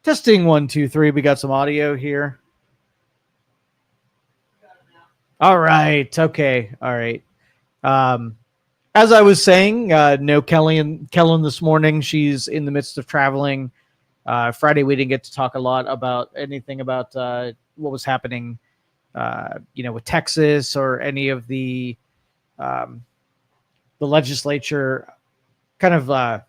Testing 1, 2, 3. We got some audio here. All right. Okay. All right. As I was saying, no Kellen this morning. She's in the midst of traveling. Friday, we didn't get to talk a lot about anything about what was happening, with Texas or any of the legislature kind of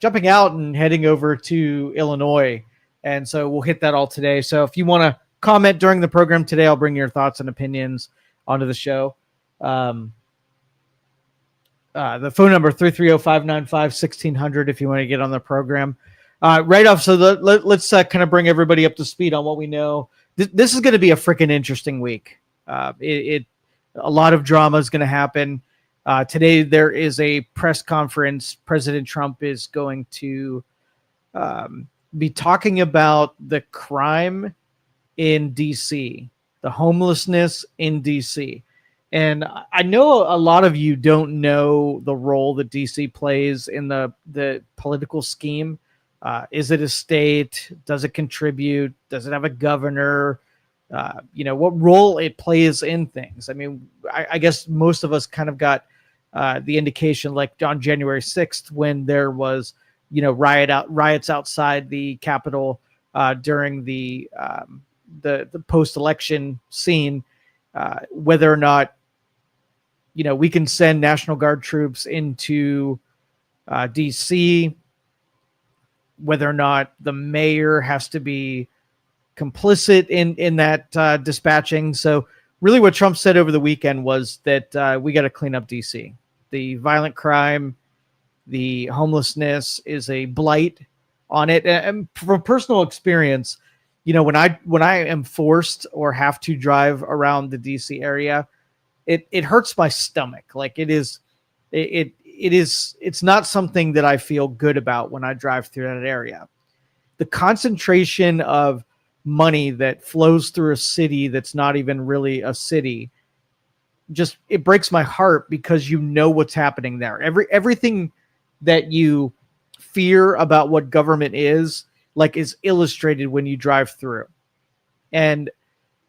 jumping out and heading over to Illinois. And so we'll hit that all today. So if you want to comment during the program today, I'll bring your thoughts and opinions onto the show. The phone number 330-595-1600 if you want to get on the program. Right off, so let's kind of bring everybody up to speed on what we know. This is going to be a freaking interesting week. A lot of drama is going to happen. Today there is a press conference. President Trump is going to be talking about the crime in D.C., the homelessness in D.C. And I know a lot of you don't know the role that D.C. plays in the political scheme. Is it a state? Does it contribute? Does it have a governor? What role it plays in things. I mean, I guess most of us kind of got the indication like on January 6th when there was, riots outside the Capitol during the post-election scene, whether or not, we can send National Guard troops into D.C., whether or not the mayor has to be complicit in that dispatching. So really what Trump said over the weekend was that we got to clean up D.C. The violent crime, the homelessness is a blight on it. And from personal experience, when I am forced or have to drive around the D.C. area, it hurts my stomach. Like it's not something that I feel good about when I drive through that area. The concentration of money that flows through a city that's not even really a city, it breaks my heart because what's happening there. Everything that you fear about what government is illustrated when you drive through. And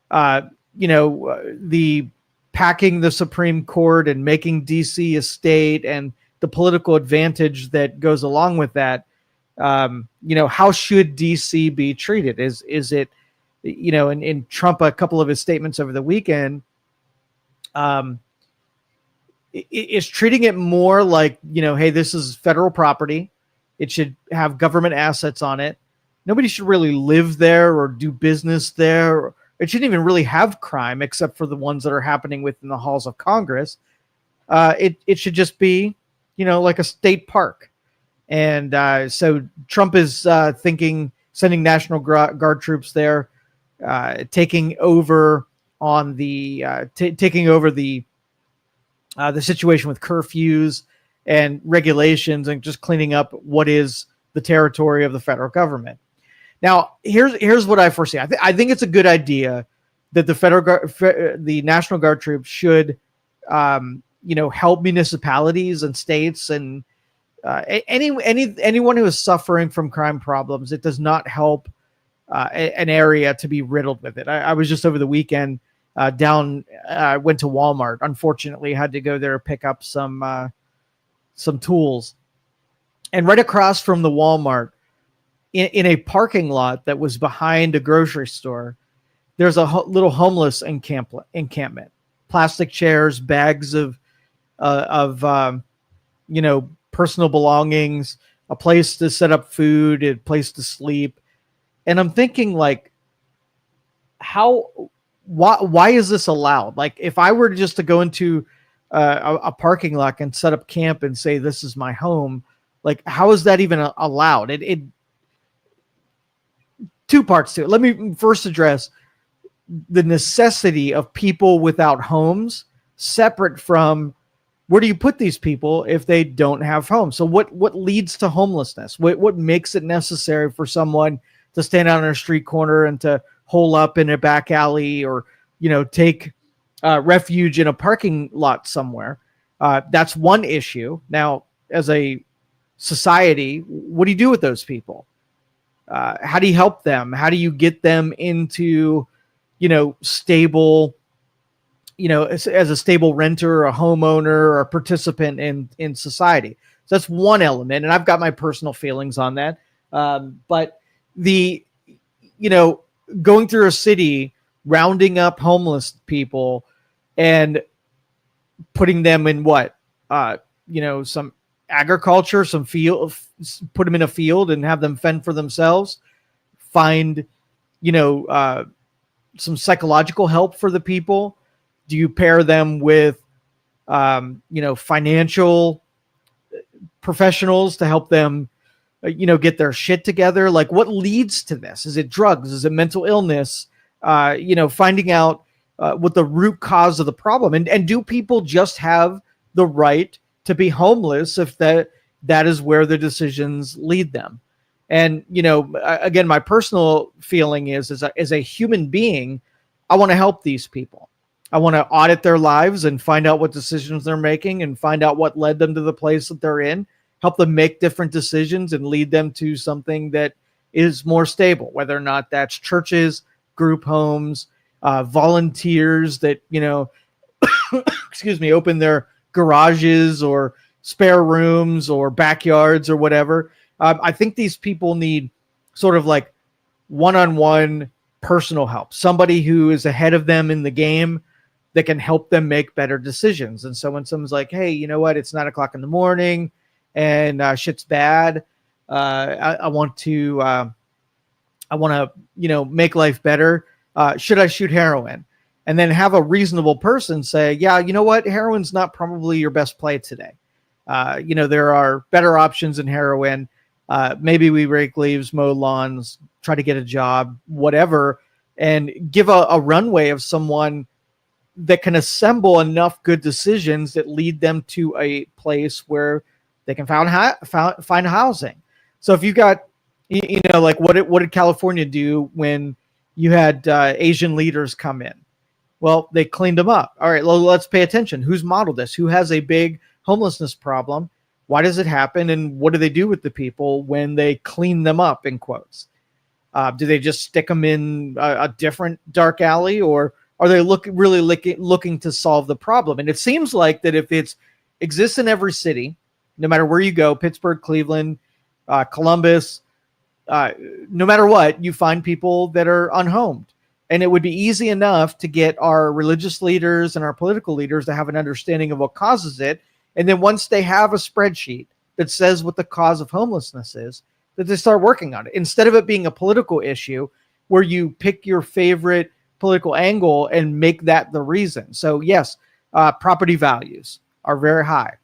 the packing the Supreme Court and making DC a state and the political advantage that goes along with that. How should DC be treated? Is it, in Trump, a couple of his statements over the weekend, is treating it more like, hey, this is federal property. It should have government assets on it. Nobody should really live there or do business there. It shouldn't even really have crime except for the ones that are happening within the halls of Congress. It should just be, like a state park. And so Trump is thinking sending National Guard troops there, taking over the situation with curfews and regulations and just cleaning up what is the territory of the federal government. Now, here's what I foresee. I think it's a good idea that the National Guard troops should, help municipalities and states and anyone who is suffering from crime problems. It does not help an area to be riddled with it. I was just over the weekend went to Walmart. Unfortunately, had to go there to pick up some tools, and right across from the Walmart, in a parking lot that was behind a grocery store, there's a little homeless encampment, plastic chairs, bags of personal belongings, a place to set up food, a place to sleep. And I'm thinking, like, why is this allowed? Like, if I were just to go into a parking lot and set up camp and say, this is my home, like, how is that even allowed? It two parts to it. Let me first address the necessity of people without homes, separate from where do you put these people if they don't have homes? So what leads to homelessness? What makes it necessary for someone to stand out on a street corner and to hole up in a back alley or, take refuge in a parking lot somewhere? That's one issue. Now, as a society, what do you do with those people? How do you help them? How do you get them into, stable, as a stable renter, a homeowner, or a participant in society? So that's one element, and I've got my personal feelings on that. But the, going through a city, rounding up homeless people and putting them in some agriculture, some field, put them in a field and have them fend for themselves, find, some psychological help for the people. Do you pair them with, financial professionals to help them, get their shit together? Like, what leads to this? Is it drugs? Is it mental illness? Finding out what the root cause of the problem, and do people just have the right to be homeless if that is where the decisions lead them? And, again, my personal feeling is, as a human being, I want to help these people. I want to audit their lives and find out what decisions they're making and find out what led them to the place that they're in, help them make different decisions and lead them to something that is more stable, whether or not that's churches, group homes, volunteers that, open their garages or spare rooms or backyards or whatever. I think these people need sort of like one-on-one personal help, somebody who is ahead of them in the game that can help them make better decisions. And so when someone's like, hey, you know what, it's 9:00 in the morning and shit's bad. I want to, make life better. Should I shoot heroin? And then have a reasonable person say, yeah, you know what, heroin's not probably your best play today. There are better options than heroin. Maybe we rake leaves, mow lawns, try to get a job, whatever, and give a runway of someone that can assemble enough good decisions that lead them to a place where they can find housing. So if you got, like what did California do when you had Asian leaders come in? Well, they cleaned them up. All right, well, let's pay attention. Who's modeled this? Who has a big homelessness problem? Why does it happen? And what do they do with the people when they clean them up, in quotes? Do they just stick them in a different dark alley, or are they looking to solve the problem? And it seems like that if it exists in every city, no matter where you go, Pittsburgh, Cleveland, Columbus, no matter what, you find people that are unhomed. And it would be easy enough to get our religious leaders and our political leaders to have an understanding of what causes it. And then once they have a spreadsheet that says what the cause of homelessness is, that they start working on it. Instead of it being a political issue where you pick your favorite political angle and make that the reason. So yes, property values are very high.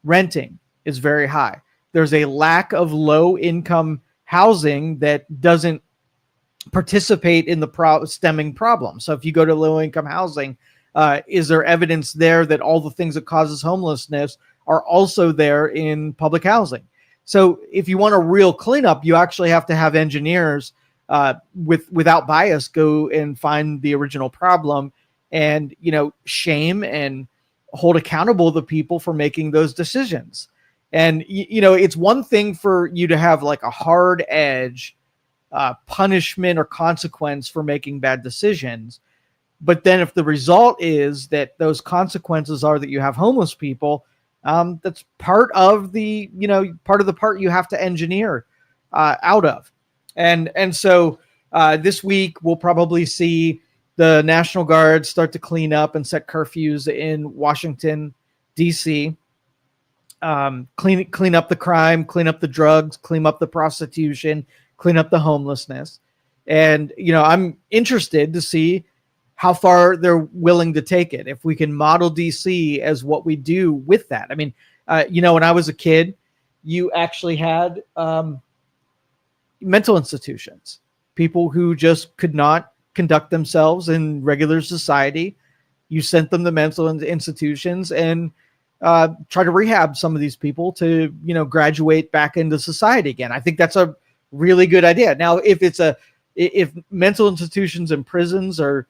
Renting is very high. There's a lack of low income housing that doesn't participate in the stemming problem. So if you go to low income housing, is there evidence there that all the things that causes homelessness are also there in public housing? So if you want a real cleanup, you actually have to have engineers without bias go and find the original problem and, shame and hold accountable the people for making those decisions. And, it's one thing for you to have like a hard edge punishment or consequence for making bad decisions. But then if the result is that those consequences are that you have homeless people, that's part of the part you have to engineer out of. And so this week we'll probably see the National Guard start to clean up and set curfews in Washington, D.C., clean up the crime, clean up the drugs, clean up the prostitution, clean up the homelessness. And, I'm interested to see how far they're willing to take it. If we can model DC as what we do with that. I mean, when I was a kid, you actually had mental institutions, people who just could not conduct themselves in regular society. You sent them to mental institutions and try to rehab some of these people to, graduate back into society again. I think that's a really good idea. Now, if mental institutions and prisons are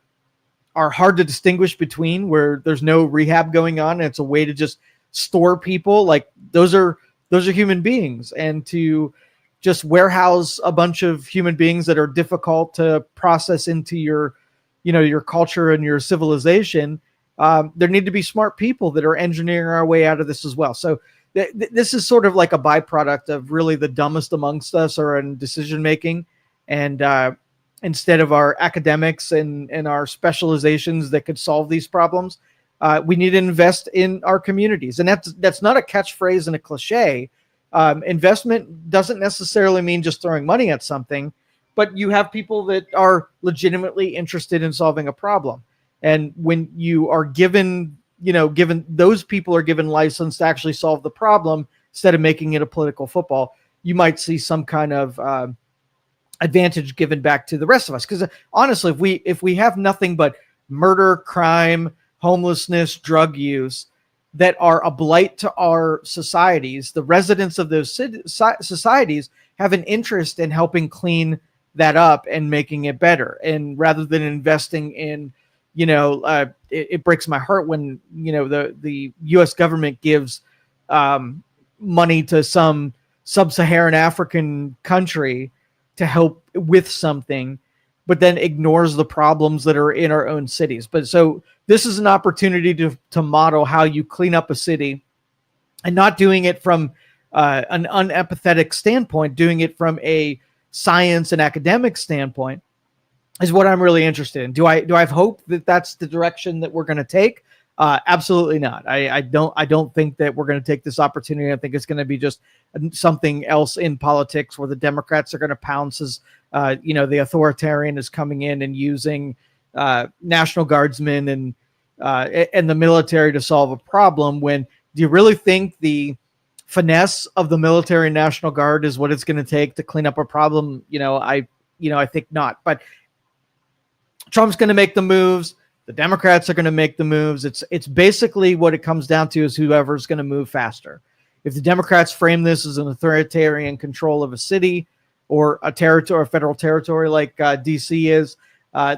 hard to distinguish between, where there's no rehab going on and it's a way to just store people, like those are human beings, and to just warehouse a bunch of human beings that are difficult to process into your, your culture and your civilization. There need to be smart people that are engineering our way out of this as well. So this is sort of like a byproduct of really the dumbest amongst us are in decision making, and instead of our academics and our specializations that could solve these problems, we need to invest in our communities. And that's not a catchphrase and a cliche. Investment doesn't necessarily mean just throwing money at something, but you have people that are legitimately interested in solving a problem. And when you are given those people are given license to actually solve the problem instead of making it a political football, you might see some kind of advantage given back to the rest of us. Because honestly, if we have nothing but murder, crime, homelessness, drug use that are a blight to our societies, the residents of those societies have an interest in helping clean that up and making it better. And rather than investing in, it breaks my heart when, the U.S. government gives money to some sub-Saharan African country to help with something, but then ignores the problems that are in our own cities. But so this is an opportunity to model how you clean up a city, and not doing it from an unempathetic standpoint, doing it from a science and academic standpoint is what I'm really interested in. Do I have hope that that's the direction that we're going to take? Absolutely not. I don't think that we're going to take this opportunity. I think it's going to be just something else in politics where the Democrats are going to pounce as, the authoritarian is coming in and using National Guardsmen and the military to solve a problem. When do you really think the finesse of the military and National Guard is what it's going to take to clean up a problem? I think not. But Trump's going to make the moves. The Democrats are going to make the moves. It's basically what it comes down to is whoever's going to move faster. If the Democrats frame this as an authoritarian control of a city or a territory, a federal territory like DC is,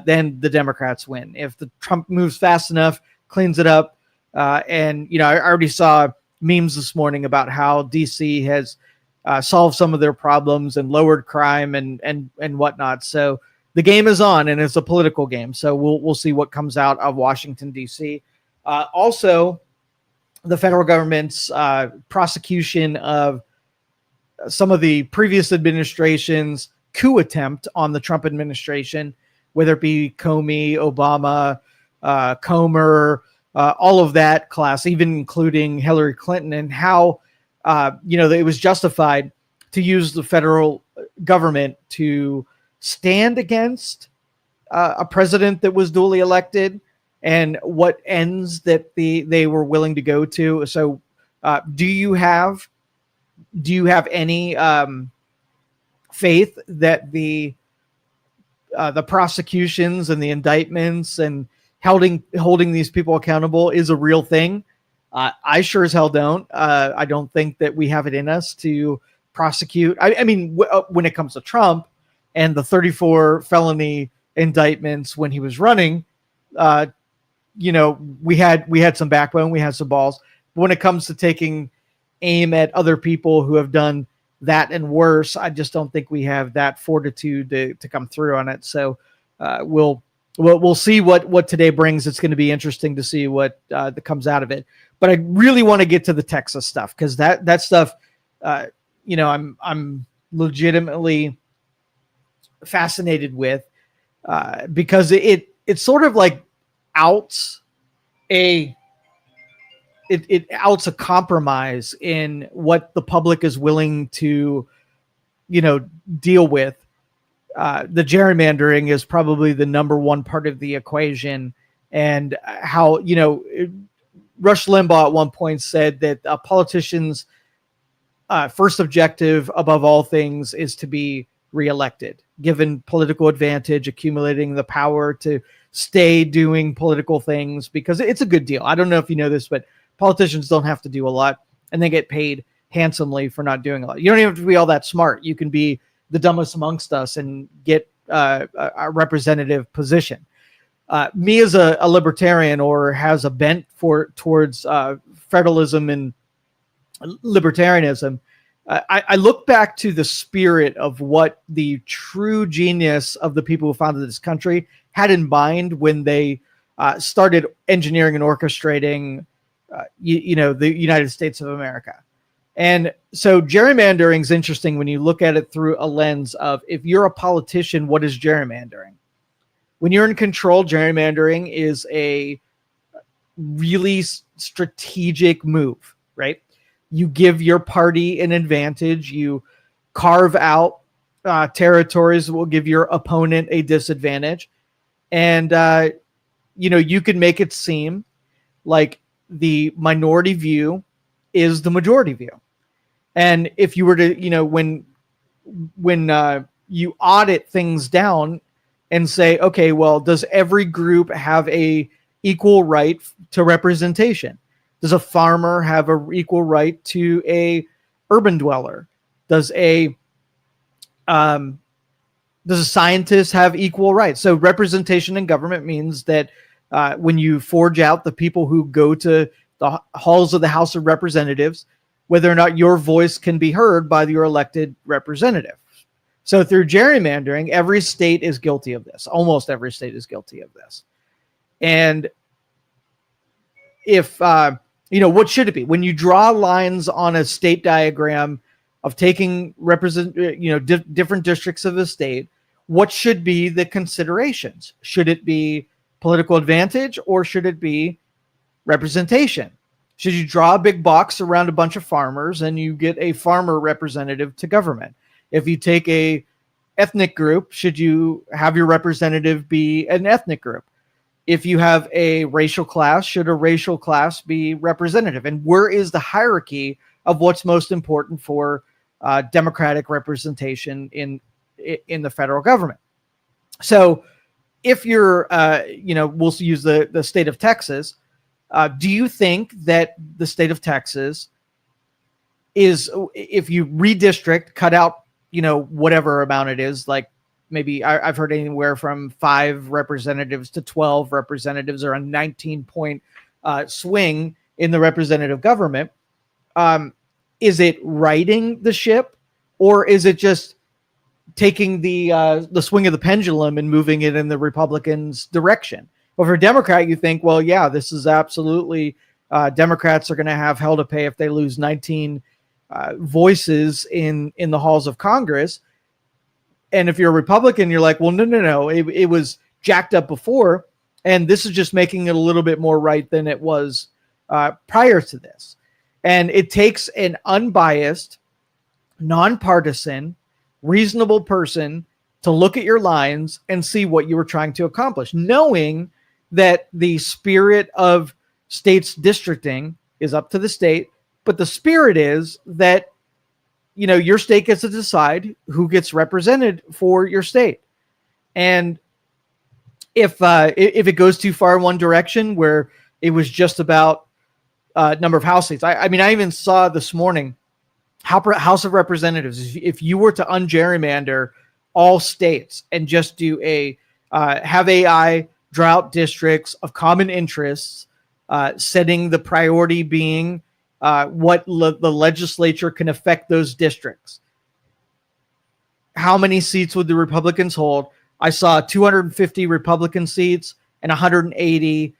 then the Democrats win. If the Trump moves fast enough, cleans it up, and I already saw memes this morning about how DC has solved some of their problems and lowered crime and whatnot. So the game is on, and it's a political game. So we'll see what comes out of Washington, D.C. Also, the federal government's prosecution of some of the previous administration's coup attempt on the Trump administration, whether it be Comey, Obama, Comer, all of that class, even including Hillary Clinton, and how it was justified to use the federal government to stand against a president that was duly elected, and what ends that they were willing to go to. So do you have any faith that the prosecutions and the indictments and holding these people accountable is a real thing? I sure as hell don't. I don't think that we have it in us to prosecute. I mean, when it comes to Trump and the 34 felony indictments when he was running, we had some backbone, we had some balls. But when it comes to taking aim at other people who have done that and worse, I just don't think we have that fortitude to come through on it. So we'll see what today brings. It's going to be interesting to see what that comes out of it. But I really want to get to the Texas stuff, because that stuff, I'm legitimately fascinated with, because it sort of like outs a compromise in what the public is willing to deal with. The gerrymandering is probably the number one part of the equation, and how Rush Limbaugh at one point said that politicians' first objective above all things is to be reelected, given political advantage, accumulating the power to stay doing political things, because it's a good deal. I don't know if you know this, but politicians don't have to do a lot, and they get paid handsomely for not doing a lot. You don't even have to be all that smart. You can be the dumbest amongst us and get a representative position. Me as a libertarian, or has a bent towards federalism and libertarianism, I look back to the spirit of what the true genius of the people who founded this country had in mind when they started engineering and orchestrating, the United States of America. And so gerrymandering is interesting when you look at it through a lens of, if you're a politician, what is gerrymandering? When you're in control, gerrymandering is a really strategic move, right? You give your party an advantage. You carve out territories that will give your opponent a disadvantage. And, you can make it seem like the minority view is the majority view. And if you were to, when you audit things down and say, okay, well, does every group have a equal right to representation? Does a farmer have an equal right to a urban dweller? Does a scientist have equal rights? So representation in government means that when you forge out the people who go to the halls of the House of Representatives, whether or not your voice can be heard by your elected representative. So through gerrymandering, every state is guilty of this. Almost every state is guilty of this. And if, what should it be? When you draw lines on a state diagram of taking different districts of the state, what should be the considerations? Should it be political advantage, or should it be representation? Should you draw a big box around a bunch of farmers and you get a farmer representative to government? If you take a ethnic group, should you have your representative be an ethnic group? If you have a racial class, should a racial class be representative? And where is the hierarchy of what's most important for democratic representation in the federal government? So if you're, we'll use the state of Texas. Do you think that the state of Texas is, if you redistrict, cut out, whatever amount it is, like maybe I've heard anywhere from 5 representatives to 12 representatives, or a 19-point swing in the representative government. Is it righting the ship, or is it just taking the swing of the pendulum and moving it in the Republicans' direction? Well, for a Democrat, you think, well, yeah, this is absolutely, Democrats are going to have hell to pay if they lose 19 voices in the halls of Congress. And if you're a Republican, you're like, well, no. It was jacked up before, and this is just making it a little bit more right than it was prior to this. And it takes an unbiased, nonpartisan, reasonable person to look at your lines and see what you were trying to accomplish, knowing that the spirit of states districting is up to the state, but the spirit is that, your state gets to decide who gets represented for your state. And if it goes too far in one direction, where it was just about number of House seats, I even saw this morning, House of Representatives, if you were to ungerrymander all states and just do have AI drought districts of common interests, setting the priority being what the legislature can affect those districts. How many seats would the Republicans hold? I saw 250 Republican seats and 180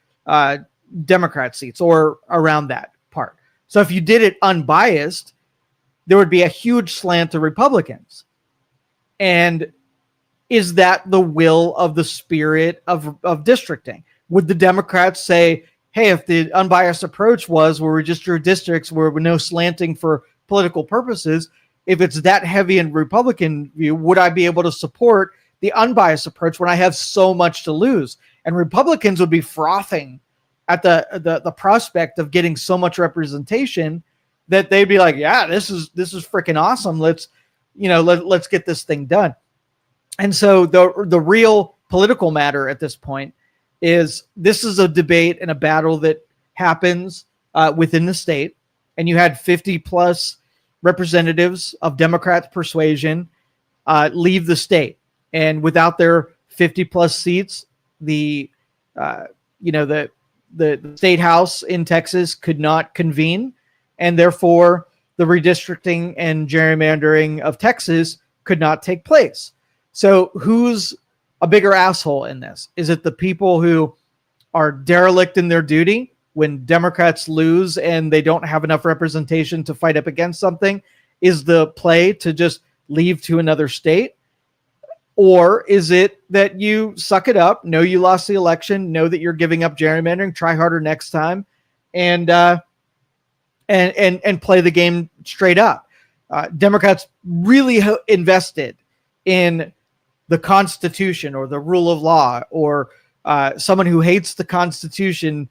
Democrat seats, or around that part. So if you did it unbiased, there would be a huge slant to Republicans. And is that the will of the spirit of districting? Would the Democrats say, hey, if the unbiased approach was where we just drew districts where we're no slanting for political purposes, if it's that heavy in Republican view, would I be able to support the unbiased approach when I have so much to lose? And Republicans would be frothing at the prospect of getting so much representation that they'd be like, yeah, this is freaking awesome. Let's get this thing done. And so the real political matter at this point is, this is a debate and a battle that happens within the state. And you had 50 plus representatives of Democrat persuasion leave the state. And without their 50 plus seats, the state house in Texas could not convene. And therefore, the redistricting and gerrymandering of Texas could not take place. So who's a bigger asshole in this? Is it the people who are derelict in their duty when Democrats lose and they don't have enough representation to fight up against something? Is the play to just leave to another state? Or is it that you suck it up, know you lost the election, know that you're giving up gerrymandering, try harder next time, and play the game straight up? Democrats really invested in the Constitution or the rule of law, or someone who hates the Constitution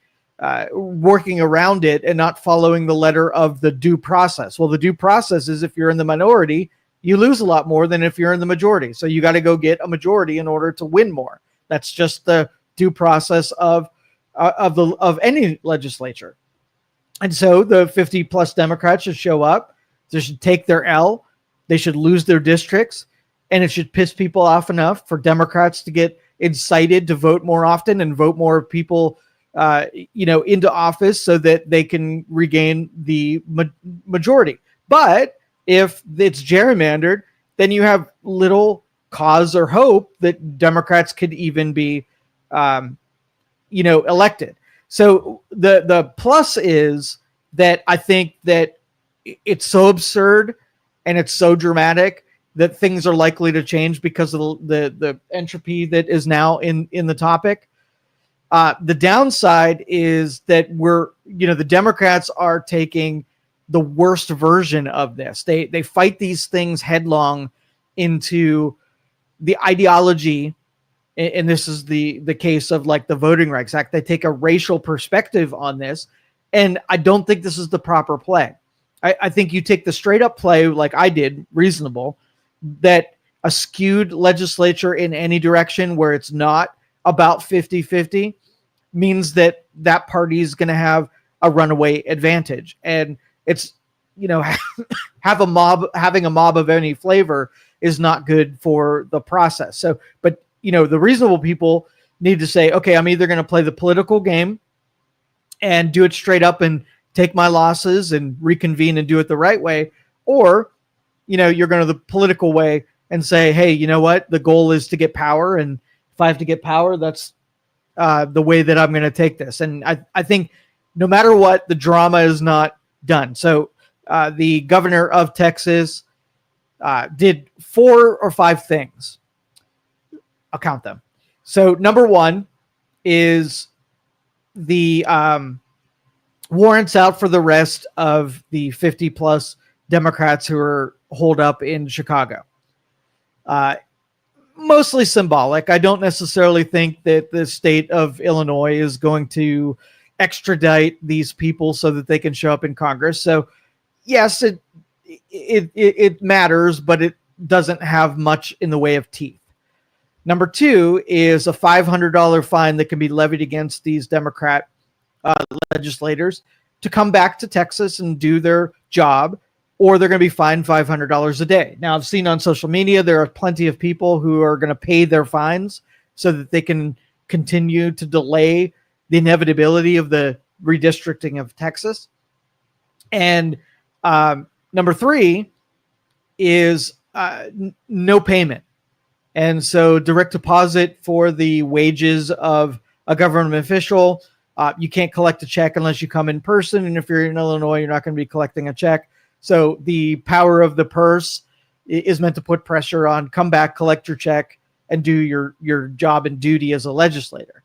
working around it and not following the letter of the due process. Well, the due process is if you're in the minority, you lose a lot more than if you're in the majority. So you got to go get a majority in order to win more. That's just the due process of any legislature. And so the 50 plus Democrats should show up. They should take their L. They should lose their districts, and it should piss people off enough for Democrats to get incited to vote more often and vote more people, into office so that they can regain the majority. But if it's gerrymandered, then you have little cause or hope that Democrats could even be, elected. So the plus is that I think that it's so absurd and it's so dramatic that things are likely to change because of the entropy that is now in the topic. The downside is that the Democrats are taking the worst version of this. They fight these things headlong into the ideology, and this is the case of like the Voting Rights Act. They take a racial perspective on this, and I don't think this is the proper play. I think you take the straight up play like I did, reasonable, that a skewed legislature in any direction where it's not about 50-50 means that party is going to have a runaway advantage. And it's, having a mob of any flavor is not good for the process. So, but the reasonable people need to say, okay, I'm either going to play the political game and do it straight up and take my losses and reconvene and do it the right way, or, you're going to the political way and say, hey, you know what? The goal is to get power. And if I have to get power, that's the way that I'm going to take this. And I think no matter what, the drama is not done. So the governor of Texas did 4 or 5 things. I'll count them. So number one is the warrants out for the rest of the 50 plus Democrats who are holed up in Chicago. Mostly symbolic. I don't necessarily think that the state of Illinois is going to extradite these people so that they can show up in Congress. So yes, it matters, but it doesn't have much in the way of teeth. Number 2 is a $500 fine that can be levied against these Democrat legislators to come back to Texas and do their job, or they're going to be fined $500 a day. Now, I've seen on social media there are plenty of people who are going to pay their fines so that they can continue to delay the inevitability of the redistricting of Texas. And number 3 is no payment. And so direct deposit for the wages of a government official. You can't collect a check unless you come in person. And if you're in Illinois, you're not going to be collecting a check. So the power of the purse is meant to put pressure on, come back, collect your check, and do your job and duty as a legislator.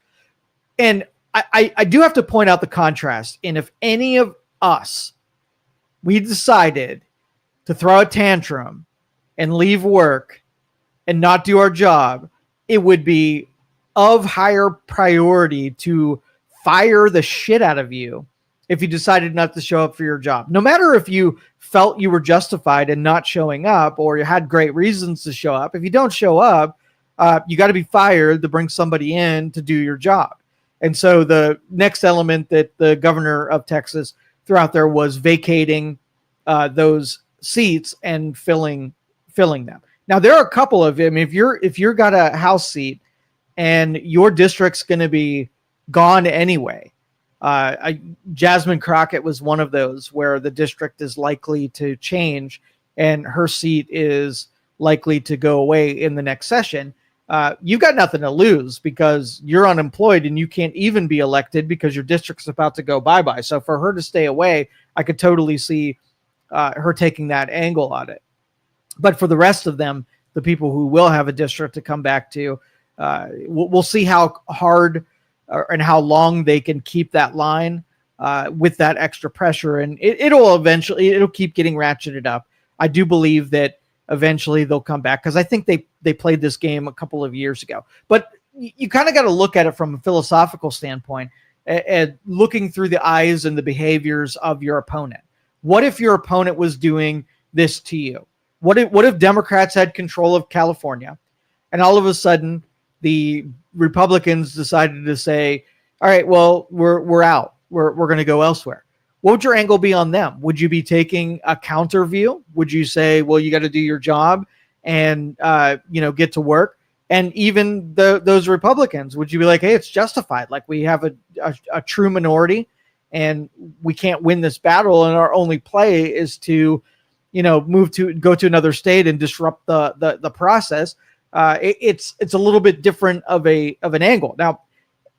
And I do have to point out the contrast. And if any of us, we decided to throw a tantrum and leave work and not do our job, it would be of higher priority to fire the shit out of you if you decided not to show up for your job. No matter if you felt you were justified in not showing up or you had great reasons to show up, if you don't show up, you got to be fired to bring somebody in to do your job. And so the next element that the governor of Texas threw out there was vacating those seats and filling them. Now, there are a couple of them. If you're got a House seat and your district's going to be gone anyway, Jasmine Crockett was one of those where the district is likely to change and her seat is likely to go away in the next session. You've got nothing to lose because you're unemployed and you can't even be elected because your district's about to go bye-bye. So for her to stay away, I could totally see her taking that angle on it. But for the rest of them, the people who will have a district to come back to, we'll see how hard and how long they can keep that line with that extra pressure. And it'll keep getting ratcheted up. I do believe that eventually they'll come back because I think they played this game a couple of years ago. But you kind of got to look at it from a philosophical standpoint and looking through the eyes and the behaviors of your opponent. What if your opponent was doing this to you? What if Democrats had control of California and all of a sudden the Republicans decided to say, all right, well, we're out. We're going to go elsewhere. What would your angle be on them? Would you be taking a counter view? Would you say, well, you got to do your job and, get to work? And even those Republicans, would you be like, hey, it's justified. Like we have a true minority and we can't win this battle. And our only play is to, go to another state and disrupt the process. It's a little bit different of an angle. Now,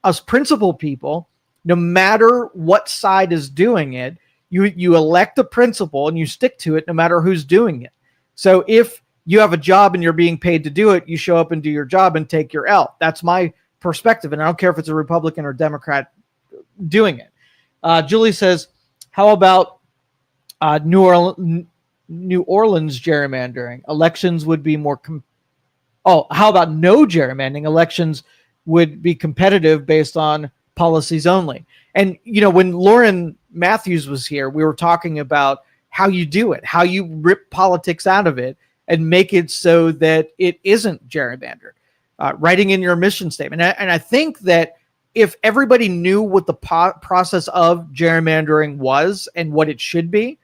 us principled people, no matter what side is doing it, you elect a principle and you stick to it no matter who's doing it. So if you have a job and you're being paid to do it, you show up and do your job and take your L. That's my perspective. And I don't care if it's a Republican or Democrat doing it. Julie says, how about New Orleans gerrymandering? Elections would be more how about no gerrymandering? Elections would be competitive based on policies only. And, when Lauren Matthews was here, we were talking about how you do it, how you rip politics out of it and make it so that it isn't gerrymandered, writing in your mission statement. And I think that if everybody knew what the process of gerrymandering was and what it should be,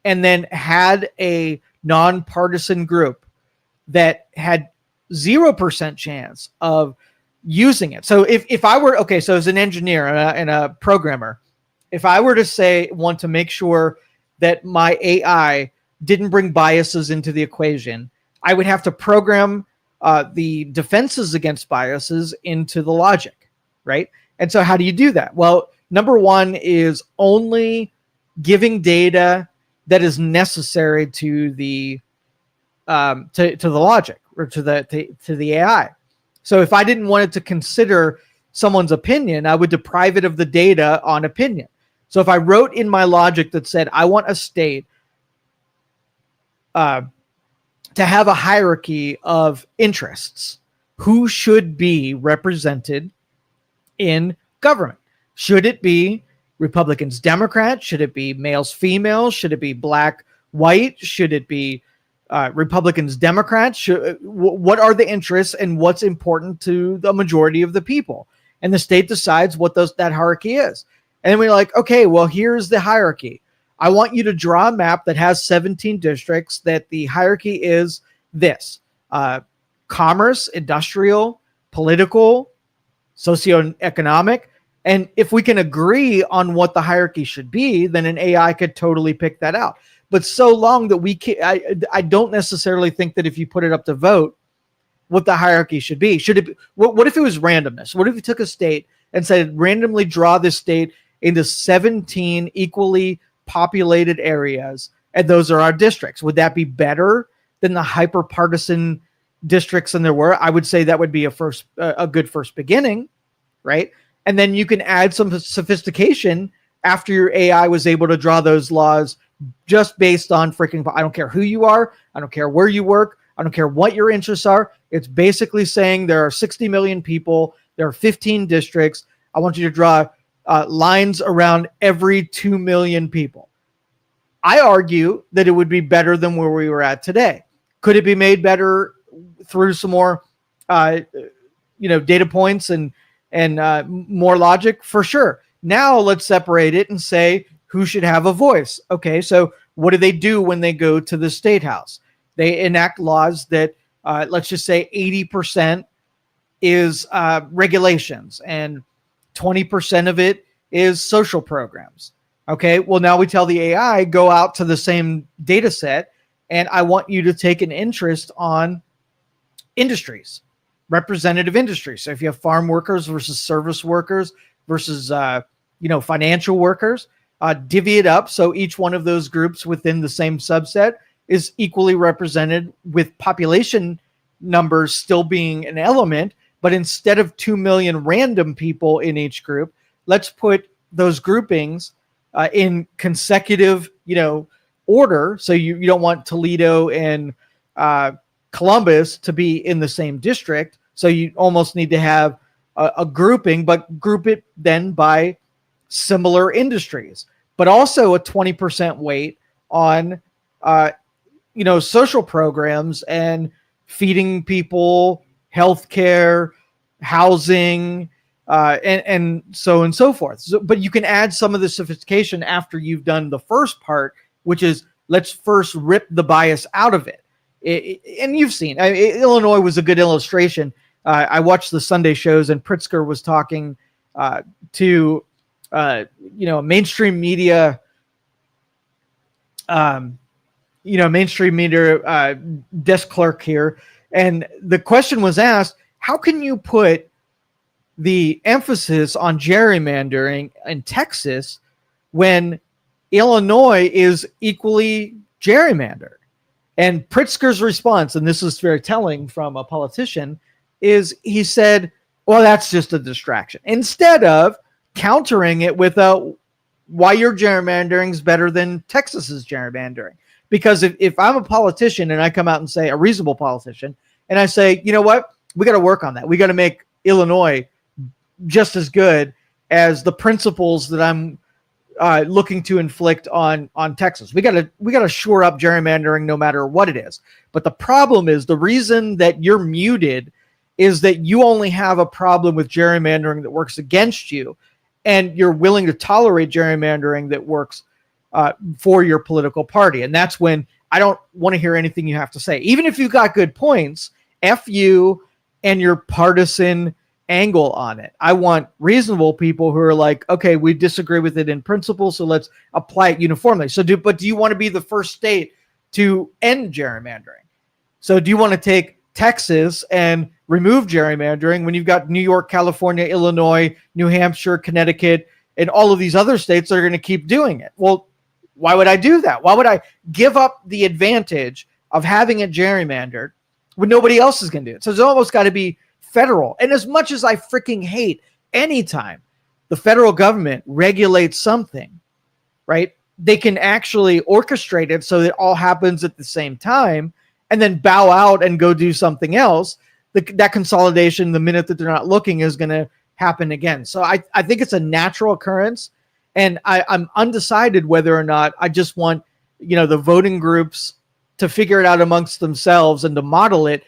and then had a nonpartisan group that had 0% chance of using it. So if I were, so as an engineer and a programmer, if I were to want to make sure that my AI didn't bring biases into the equation, I would have to program the defenses against biases into the logic, right? And so how do you do that? Well, number one is only giving data that is necessary to the logic or to the AI. So if I didn't want it to consider someone's opinion, I would deprive it of the data on opinion. So if I wrote in my logic that said, I want a state to have a hierarchy of interests, who should be represented in government? Should it be Republicans, Democrats? Should it be males, females? Should it be black, white? Should it be Republicans, Democrats? What are the interests and what's important to the majority of the people? And the state decides what that hierarchy is. And then we're like, okay, well, here's the hierarchy. I want you to draw a map that has 17 districts that the hierarchy is this: commerce, industrial, political, socioeconomic. And if we can agree on what the hierarchy should be, then an AI could totally pick that out. But so long that we can't, I don't necessarily think that if you put it up to vote, what the hierarchy should be. Should it be, what if it was randomness? What if you took a state and said, randomly draw this state into 17 equally populated areas, and those are our districts? Would that be better than the hyper-partisan districts than there were? I would say that would be a good first beginning, right? And then you can add some sophistication after your AI was able to draw those laws just based on I don't care who you are. I don't care where you work. I don't care what your interests are. It's basically saying there are 60 million people. There are 15 districts. I want you to draw lines around every 2 million people. I argue that it would be better than where we were at today. Could it be made better through some more, data points and more logic? For sure. Now let's separate it and say who should have a voice. Okay, so what do they do when they go to the state house? They enact laws that, let's just say 80% is regulations and 20% of it is social programs. Okay, well, now we tell the AI, go out to the same data set, and I want you to take an interest on industries, representative industries. So if you have farm workers versus service workers versus financial workers, divvy it up so each one of those groups within the same subset is equally represented, with population numbers still being an element. But instead of 2 million random people in each group, let's put those groupings in consecutive, order. So you don't want Toledo and Columbus to be in the same district. So you almost need to have a grouping, but group it then by similar industries, but also a 20% weight on, social programs and feeding people, healthcare, housing, and so on and so forth. So, but you can add some of the sophistication after you've done the first part, which is let's first rip the bias out of it. And you've seen, Illinois was a good illustration. I watched the Sunday shows, and Pritzker was talking to mainstream media, desk clerk here, and the question was asked: how can you put the emphasis on gerrymandering in Texas when Illinois is equally gerrymandered? And Pritzker's response, and this is very telling from a politician, is he said, well, that's just a distraction. Instead of countering it with why your gerrymandering is better than Texas's gerrymandering. Because if I'm a politician and I come out and say, a reasonable politician, and I say, you know what, we got to work on that. We got to make Illinois just as good as the principles that I'm looking to inflict on Texas. We got to shore up gerrymandering no matter what it is. But the problem is, the reason that you're muted is that you only have a problem with gerrymandering that works against you, and you're willing to tolerate gerrymandering that works for your political party. And that's when I don't want to hear anything you have to say. Even if you've got good points, F you and your partisan angle on it. I want reasonable people who are like, okay, we disagree with it in principle, so let's apply it uniformly. But do you want to be the first state to end gerrymandering? So do you want to take Texas and remove gerrymandering when you've got New York, California, Illinois, New Hampshire, Connecticut, and all of these other states that are going to keep doing it? Well, why would I do that? Why would I give up the advantage of having it gerrymandered when nobody else is going to do it? So it's almost got to be federal. And as much as I freaking hate anytime the federal government regulates something, right, they can actually orchestrate it so that it all happens at the same time and then bow out and go do something else. That consolidation, the minute that they're not looking, is going to happen again. So I think it's a natural occurrence, and I'm undecided whether or not I just want, the voting groups to figure it out amongst themselves and to model it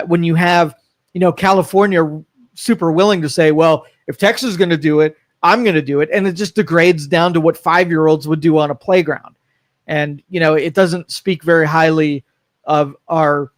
when you have, California super willing to say, well, if Texas is going to do it, I'm going to do it. And it just degrades down to what 5-year-olds would do on a playground. And, it doesn't speak very highly of our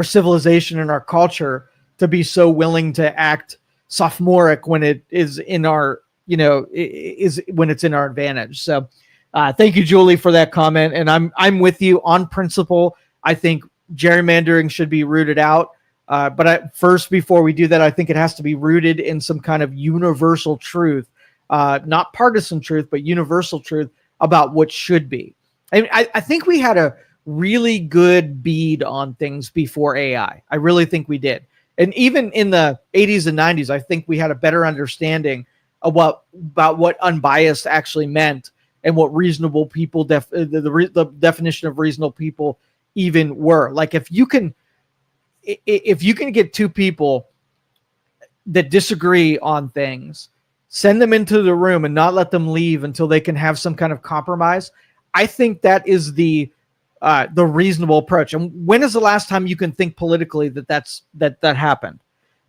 civilization and our culture to be so willing to act sophomoric when it is in our, when it's in our advantage. So thank you, Julie, for that comment. And I'm with you on principle. I think gerrymandering should be rooted out. But first, before we do that, I think it has to be rooted in some kind of universal truth, not partisan truth, but universal truth about what should be. I think we had a really good bead on things before AI. I really think we did. And even in the 80s and 90s, I think we had a better understanding about what unbiased actually meant and what reasonable people, the definition of reasonable people even were. Like if you can get two people that disagree on things, send them into the room and not let them leave until they can have some kind of compromise, I think that is the reasonable approach. And when is the last time you can think politically that happened?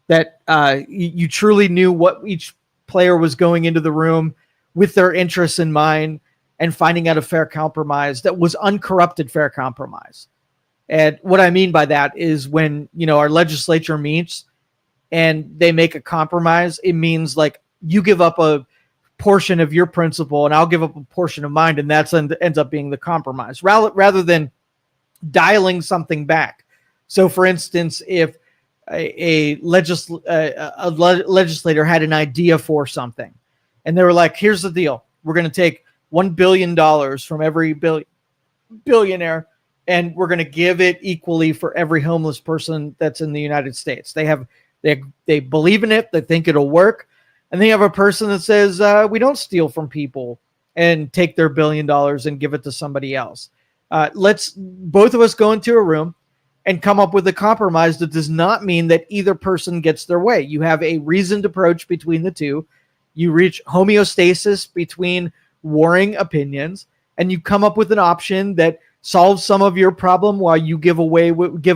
That you truly knew what each player was going into the room with their interests in mind and finding out a fair compromise that was uncorrupted fair compromise. And what I mean by that is when, our legislature meets and they make a compromise, it means like you give up a portion of your principle and I'll give up a portion of mine, and that's ends up being the compromise rather than dialing something back. So for instance, if a legislator had an idea for something and they were like, here's the deal, we're going to take $1 billion from every billionaire and we're going to give it equally for every homeless person that's in the United States. They believe in it, they think it'll work. And then you have a person that says, we don't steal from people and take their $1 billion and give it to somebody else. Let's both of us go into a room and come up with a compromise that does not mean that either person gets their way. You have a reasoned approach between the two. You reach homeostasis between warring opinions, and you come up with an option that solves some of your problem while you give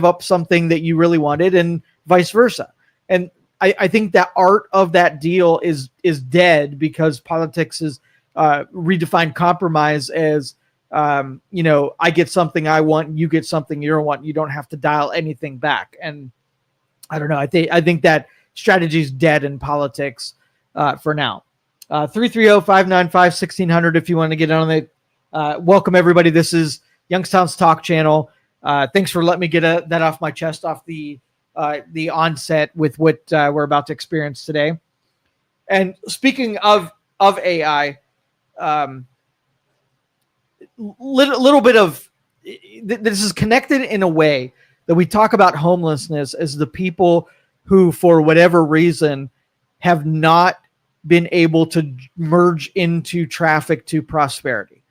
up something that you really wanted, and vice versa. And I think that art of that deal is dead because politics is redefined compromise as I get something I want, you get something you don't want. You don't have to dial anything back. And I don't know. I think that strategy is dead in politics for now. 330-595-1600 if you want to get on it. Welcome everybody. This is Youngstown's Talk Channel. Thanks for letting me get that off my chest, off the onset with what we're about to experience today. And speaking of AI, little bit of this is connected in a way that we talk about homelessness as the people who, for whatever reason, have not been able to merge into traffic to prosperity,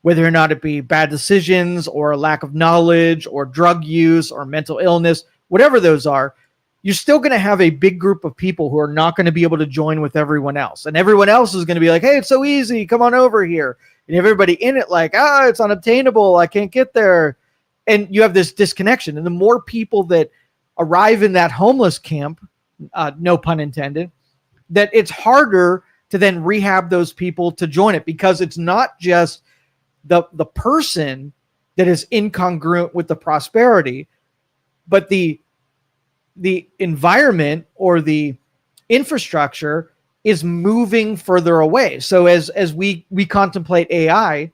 whether or not it be bad decisions or a lack of knowledge or drug use or mental illness, whatever those are. You're still going to have a big group of people who are not going to be able to join with everyone else. And everyone else is going to be like, hey, it's so easy. Come on over here. And everybody in it like, it's unobtainable. I can't get there. And you have this disconnection. And the more people that arrive in that homeless camp, no pun intended, that it's harder to then rehab those people to join it, because it's not just the person that is incongruent with the prosperity, but the environment or the infrastructure is moving further away. So as we contemplate AI,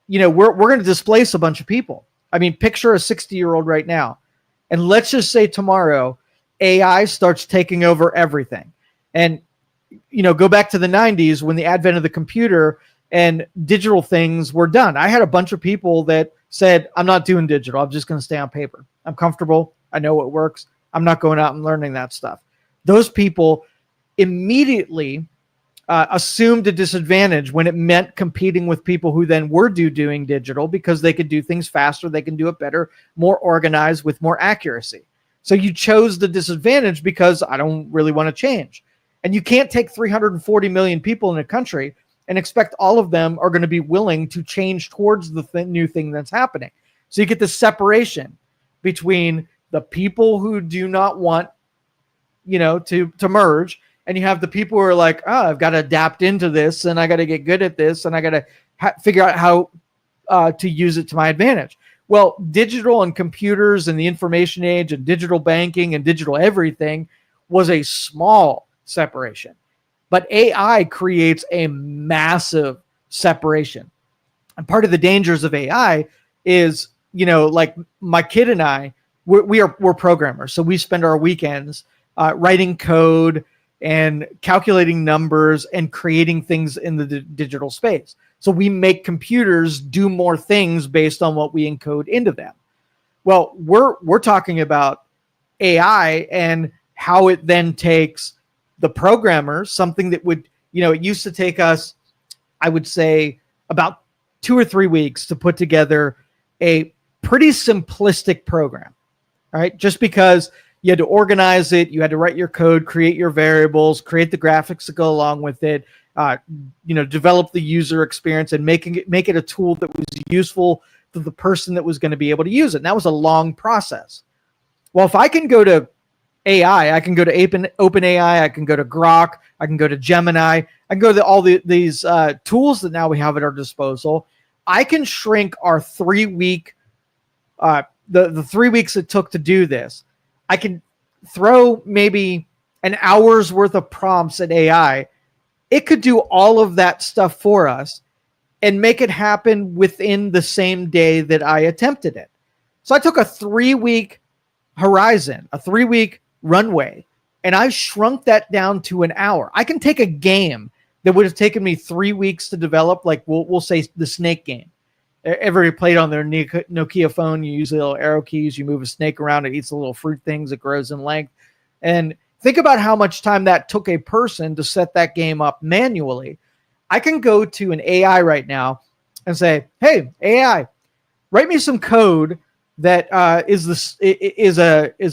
we're going to displace a bunch of people. I mean, picture a 60-year-old right now, and let's just say tomorrow AI starts taking over everything. And go back to the 90s when the advent of the computer and digital things were done. I had a bunch of people that said, I'm not doing digital. I'm just going to stay on paper. I'm comfortable. I know what works. I'm not going out and learning that stuff. Those people immediately assumed a disadvantage when it meant competing with people who then were doing digital, because they could do things faster. They can do it better, more organized, with more accuracy. So you chose the disadvantage because I don't really want to change. And you can't take 340 million people in a country and expect all of them are going to be willing to change towards the new thing that's happening. So you get this separation between the people who do not want, to merge, and you have the people who are like, I've got to adapt into this, and I got to get good at this, and I got to figure out how to use it to my advantage. Well, digital and computers and the information age and digital banking and digital everything was a small separation. But AI creates a massive separation. And part of the dangers of AI is, like my kid and I, we're programmers. So we spend our weekends writing code and calculating numbers and creating things in the digital space. So we make computers do more things based on what we encode into them. Well, we're talking about AI and how it then takes the programmers, something that would, it used to take us, I would say, about 2 or 3 weeks to put together a pretty simplistic program. All right. Just because you had to organize it, you had to write your code, create your variables, create the graphics that go along with it, develop the user experience and make it a tool that was useful to the person that was going to be able to use it. And that was a long process. Well, if I can go to AI, I can go to OpenAI, I can go to Grok, I can go to Gemini, I can go to all these tools that now we have at our disposal. I can shrink our 3 week, the 3 weeks it took to do this. I can throw maybe an hour's worth of prompts at AI. it could do all of that stuff for us and make it happen within the same day that I attempted it. So I took a 3-week horizon, a 3-week runway, and I shrunk that down to an hour. I can take a game that would have taken me 3 weeks to develop, like we'll say the snake game. Everybody played on their Nokia phone. You use the little arrow keys. You move a snake around. It eats the little fruit things. It grows in length. And think about how much time that took a person to set that game up manually. I can go to an AI right now and say, hey, AI, write me some code that is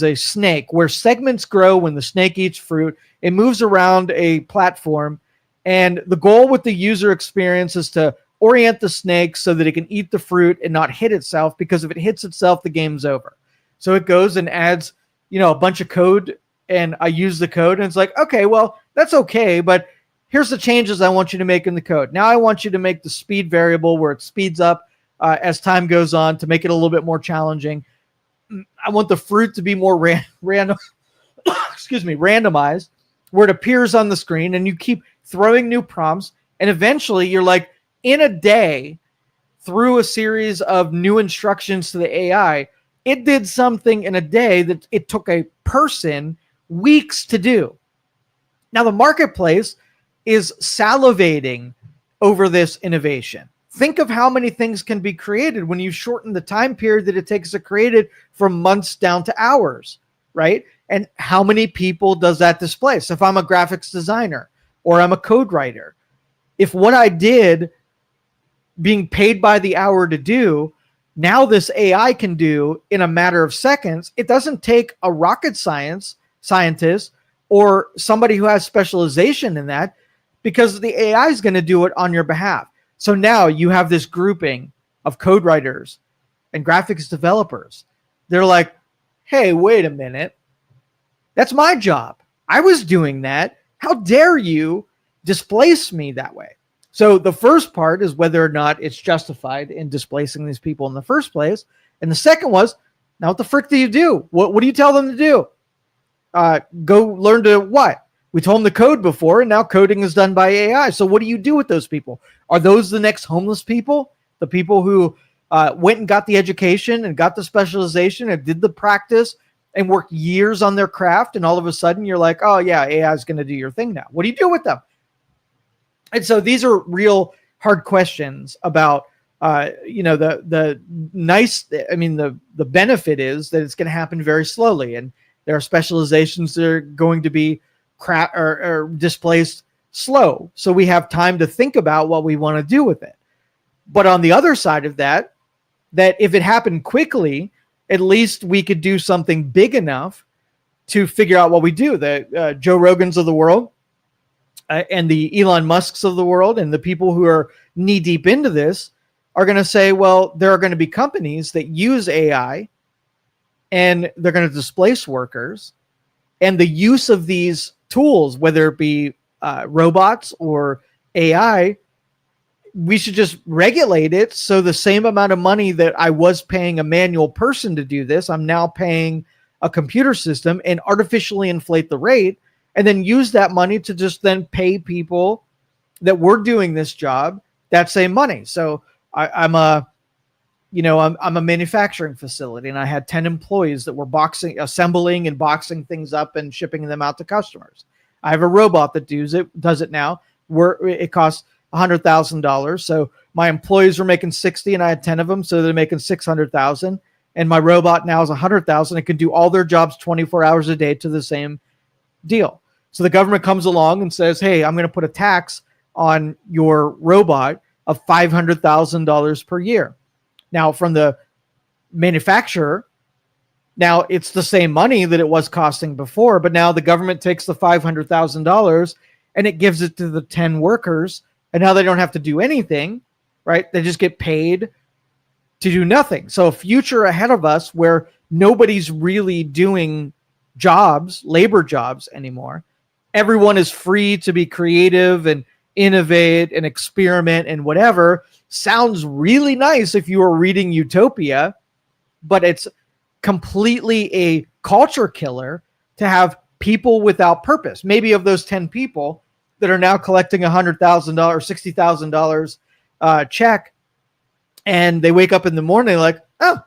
a snake where segments grow when the snake eats fruit. It moves around a platform. And the goal with the user experience is to orient the snake so that it can eat the fruit and not hit itself, because if it hits itself, the game's over. So it goes and adds, a bunch of code, and I use the code, and it's like, okay, well, that's okay, but here's the changes I want you to make in the code. Now I want you to make the speed variable where it speeds up as time goes on to make it a little bit more challenging. I want the fruit to be more random, randomized, where it appears on the screen, and you keep throwing new prompts, and eventually you're like, in a day, through a series of new instructions to the AI, it did something in a day that it took a person weeks to do. Now, the marketplace is salivating over this innovation. Think of how many things can be created when you shorten the time period that it takes to create it from months down to hours, right? And how many people does that displace? So if I'm a graphics designer or I'm a code writer, if what I did being paid by the hour to do, now this AI can do in a matter of seconds. It doesn't take a rocket scientist or somebody who has specialization in that, because the AI is going to do it on your behalf. So now you have this grouping of code writers and graphics developers. They're like, hey, wait a minute. That's my job. I was doing that. How dare you displace me that way? So the first part is whether or not it's justified in displacing these people in the first place. And the second was, now what the frick do you do? What do you tell them to do? Go learn to what? We told them the code before, and now coding is done by AI. So what do you do with those people? Are those the next homeless people? The people who went and got the education and got the specialization and did the practice and worked years on their craft, and all of a sudden you're like, oh yeah, AI is going to do your thing now. What do you do with them? And so these are real hard questions about, the benefit is that it's going to happen very slowly, and there are specializations that are going to be or displaced slow. So we have time to think about what we want to do with it. But on the other side of that if it happened quickly, at least we could do something big enough to figure out what we do. The Joe Rogans of the world, and the Elon Musks of the world, and the people who are knee deep into this are going to say, well, there are going to be companies that use AI and they're going to displace workers. And the use of these tools, whether it be robots or AI, we should just regulate it. So the same amount of money that I was paying a manual person to do this, I'm now paying a computer system, and artificially inflate the rate, and then use that money to just then pay people that were doing this job that same money. So I'm a manufacturing facility, and I had 10 employees that were assembling and boxing things up and shipping them out to customers. I have a robot that does it now, where it costs $100,000. So my employees were making 60, and I had 10 of them, so they're making 600,000. And my robot now is 100,000. It can do all their jobs 24 hours a day to the same deal. So the government comes along and says, hey, I'm going to put a tax on your robot of $500,000 per year. Now, from the manufacturer, now it's the same money that it was costing before, but now the government takes the $500,000 and it gives it to the 10 workers, and now they don't have to do anything, right? They just get paid to do nothing. So a future ahead of us where nobody's really doing labor jobs anymore. Everyone is free to be creative and innovate and experiment and whatever. Sounds really nice if you are reading Utopia, but it's completely a culture killer to have people without purpose. Maybe of those 10 people, that are now collecting $100,000, $60,000 check, and they wake up in the morning like, oh,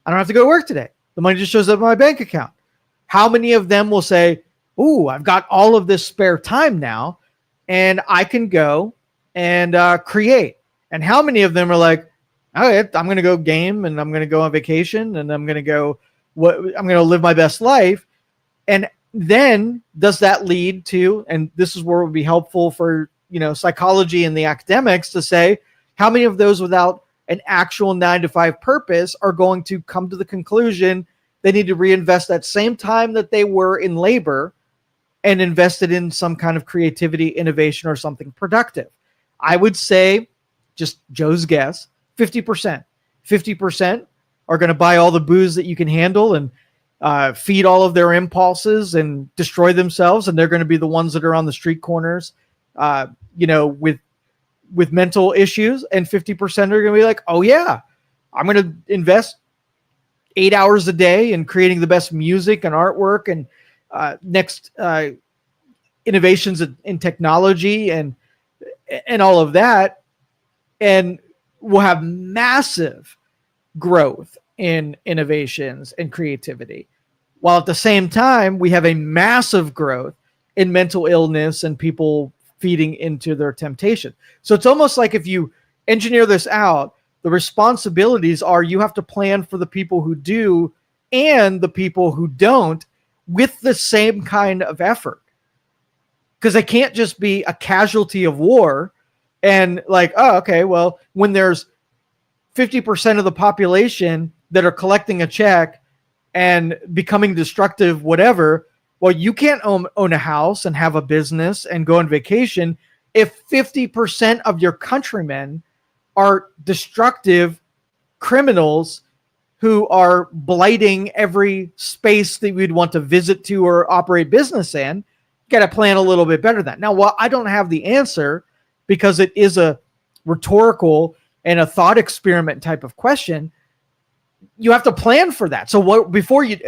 I don't have to go to work today. The money just shows up in my bank account. How many of them will say, ooh, I've got all of this spare time now, and I can go and create? And how many of them are like, all right, I'm going to go game, and I'm going to go on vacation, and I'm going to live my best life. And then does that lead to, and this is where it would be helpful for, psychology and the academics to say, how many of those without an actual 9-to-5 purpose are going to come to the conclusion they need to reinvest that same time that they were in labor and invest it in some kind of creativity, innovation, or something productive? I would say, just Joe's guess, 50%. 50% are going to buy all the booze that you can handle and feed all of their impulses and destroy themselves. And they're going to be the ones that are on the street corners, with mental issues. And 50% are going to be like, oh yeah, I'm going to invest 8 hours a day in creating the best music and artwork and next innovations in technology and all of that. And we'll have massive growth in innovations and creativity, while at the same time we have a massive growth in mental illness and people feeding into their temptation. So it's almost like if you engineer this out, the responsibilities are you have to plan for the people who do and the people who don't with the same kind of effort. Because they can't just be a casualty of war and like, oh, okay, well, when there's 50% of the population that are collecting a check and becoming destructive, whatever, well, you can't own a house and have a business and go on vacation if 50% of your countrymen are destructive criminals who are blighting every space that we'd want to visit to or operate business in. You got to plan a little bit better than that. Now, while I don't have the answer because it is a rhetorical and a thought experiment type of question, you have to plan for that. So what before you,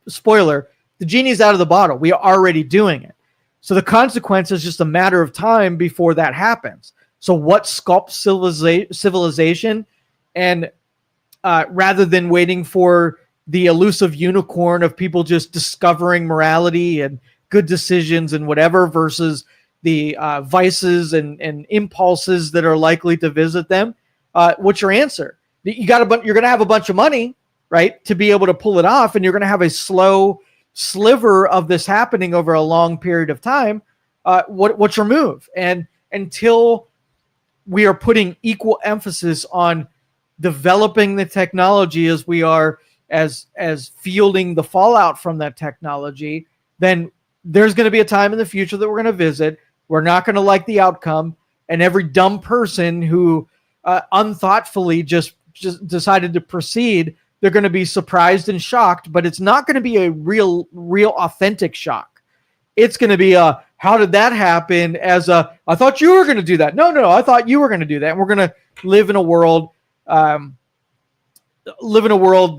spoiler, the genie's out of the bottle. We are already doing it. So the consequence is just a matter of time before that happens. So what sculpts civilization? And rather than waiting for the elusive unicorn of people just discovering morality and good decisions and whatever versus the vices and impulses that are likely to visit them, what's your answer? You're going to have a bunch of money, right, to be able to pull it off, and you're going to have a slow sliver of this happening over a long period of time. What's your move? And until we are putting equal emphasis on developing the technology as we are as fielding the fallout from that technology, then there's going to be a time in the future that we're going to visit. We're not going to like the outcome, and every dumb person who unthoughtfully just decided to proceed, they're going to be surprised and shocked, but it's not going to be a real authentic shock. It's going to be how did that happen? I thought you were going to do that. No, I thought you were going to do that. And we're going to live in a world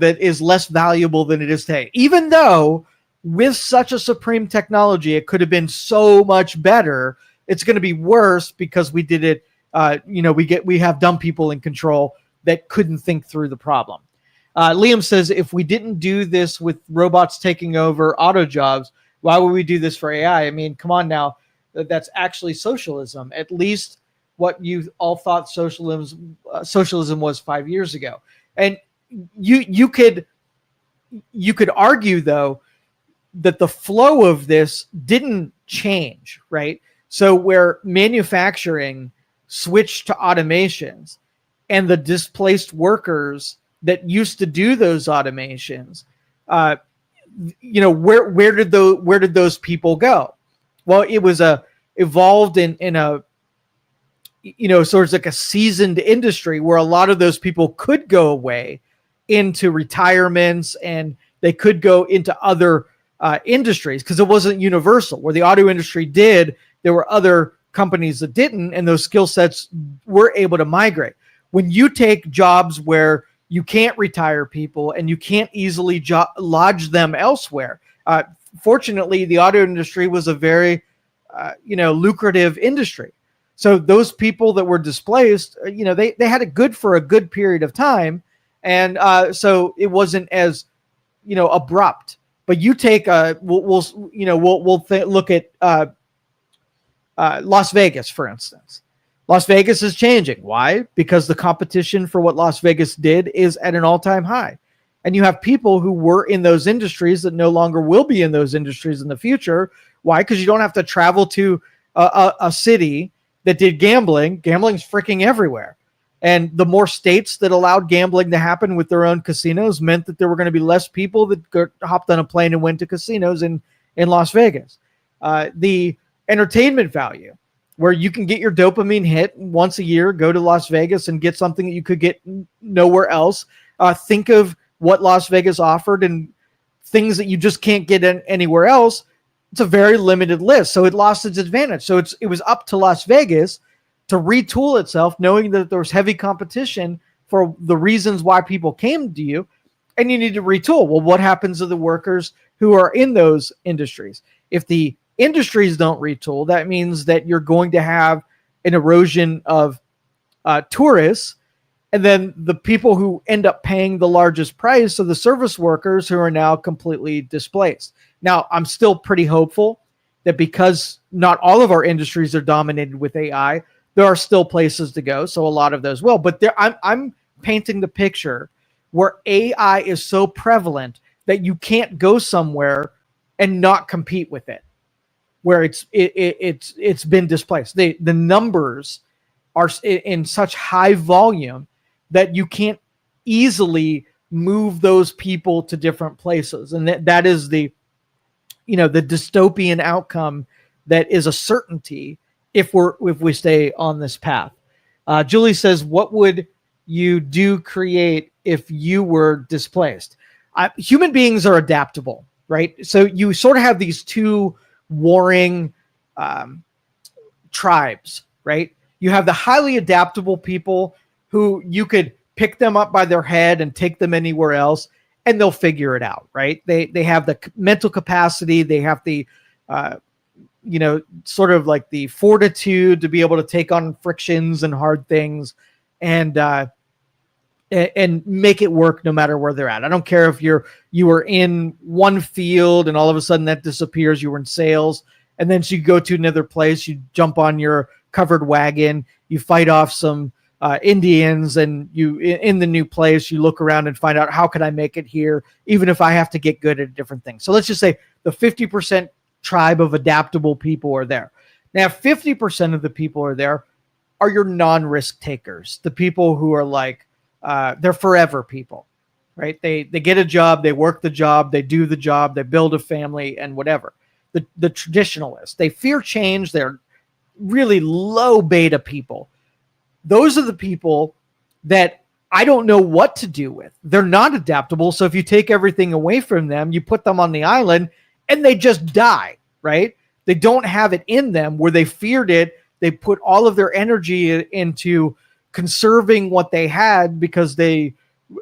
that is less valuable than it is today. Even though with such a supreme technology, it could have been so much better. It's going to be worse because we did it. We have dumb people in control that couldn't think through the problem. Liam says, if we didn't do this with robots taking over auto jobs, why would we do this for AI? I mean, come on now. That's actually socialism. At least what you all thought socialism was 5 years ago. And you could argue, though, that the flow of this didn't change, right? So where manufacturing switched to automations and the displaced workers that used to do those automations, where did those people go? Well, it was evolved in a sort of like a seasoned industry where a lot of those people could go away into retirements and they could go into other industries because it wasn't universal. Where the auto industry did, there were other companies that didn't, and those skill sets were able to migrate. When you take jobs where you can't retire people and you can't easily lodge them elsewhere. Fortunately, the auto industry was a very lucrative industry. So those people that were displaced, they had it good for a good period of time. And so it wasn't as, abrupt. But you take look at Las Vegas, for instance. Las Vegas is changing. Why? Because the competition for what Las Vegas did is at an all-time high. And you have people who were in those industries that no longer will be in those industries in the future. Why? Because you don't have to travel to a city that did gambling. Gambling's freaking everywhere. And the more states that allowed gambling to happen with their own casinos meant that there were going to be less people that hopped on a plane and went to casinos in Las Vegas. The entertainment value, where you can get your dopamine hit once a year, go to Las Vegas and get something that you could get nowhere else. Think of what Las Vegas offered and things that you just can't get anywhere else. It's a very limited list. So it lost its advantage. So it was up to Las Vegas to retool itself, knowing that there was heavy competition for the reasons why people came to you, and you need to retool. Well, what happens to the workers who are in those industries? If the industries don't retool, that means that you're going to have an erosion of tourists, and then the people who end up paying the largest price are the service workers who are now completely displaced. Now, I'm still pretty hopeful that because not all of our industries are dominated with AI, there are still places to go. So a lot of those will. But I'm painting the picture where AI is so prevalent that you can't go somewhere and not compete with it, where it's been displaced. The numbers are in such high volume that you can't easily move those people to different places. And that is the dystopian outcome that is a certainty if we stay on this path. Julie says, what would you create if you were displaced? Human beings are adaptable, right? So you sort of have these two warring tribes, right? You have the highly adaptable people who you could pick them up by their head and take them anywhere else, and they'll figure it out, right? They have the mental capacity, they have the sort of like the fortitude to be able to take on frictions and hard things and make it work no matter where they're at. I don't care if you were in one field and all of a sudden that disappears. You were in sales, and then so you go to another place, you jump on your covered wagon, you fight off some Indians, and you in the new place, you look around and find out, how can I make it here, even if I have to get good at different things. So let's just say the 50% tribe of adaptable people are there. Now, 50% of the people are there are your non-risk takers, the people who are like, they're forever people, right? They get a job, they work the job, they do the job, they build a family and whatever. The traditionalists, they fear change. They're really low beta people. Those are the people that I don't know what to do with. They're not adaptable. So if you take everything away from them, you put them on the island and they just die, right? They don't have it in them where they feared it. They put all of their energy into conserving what they had because they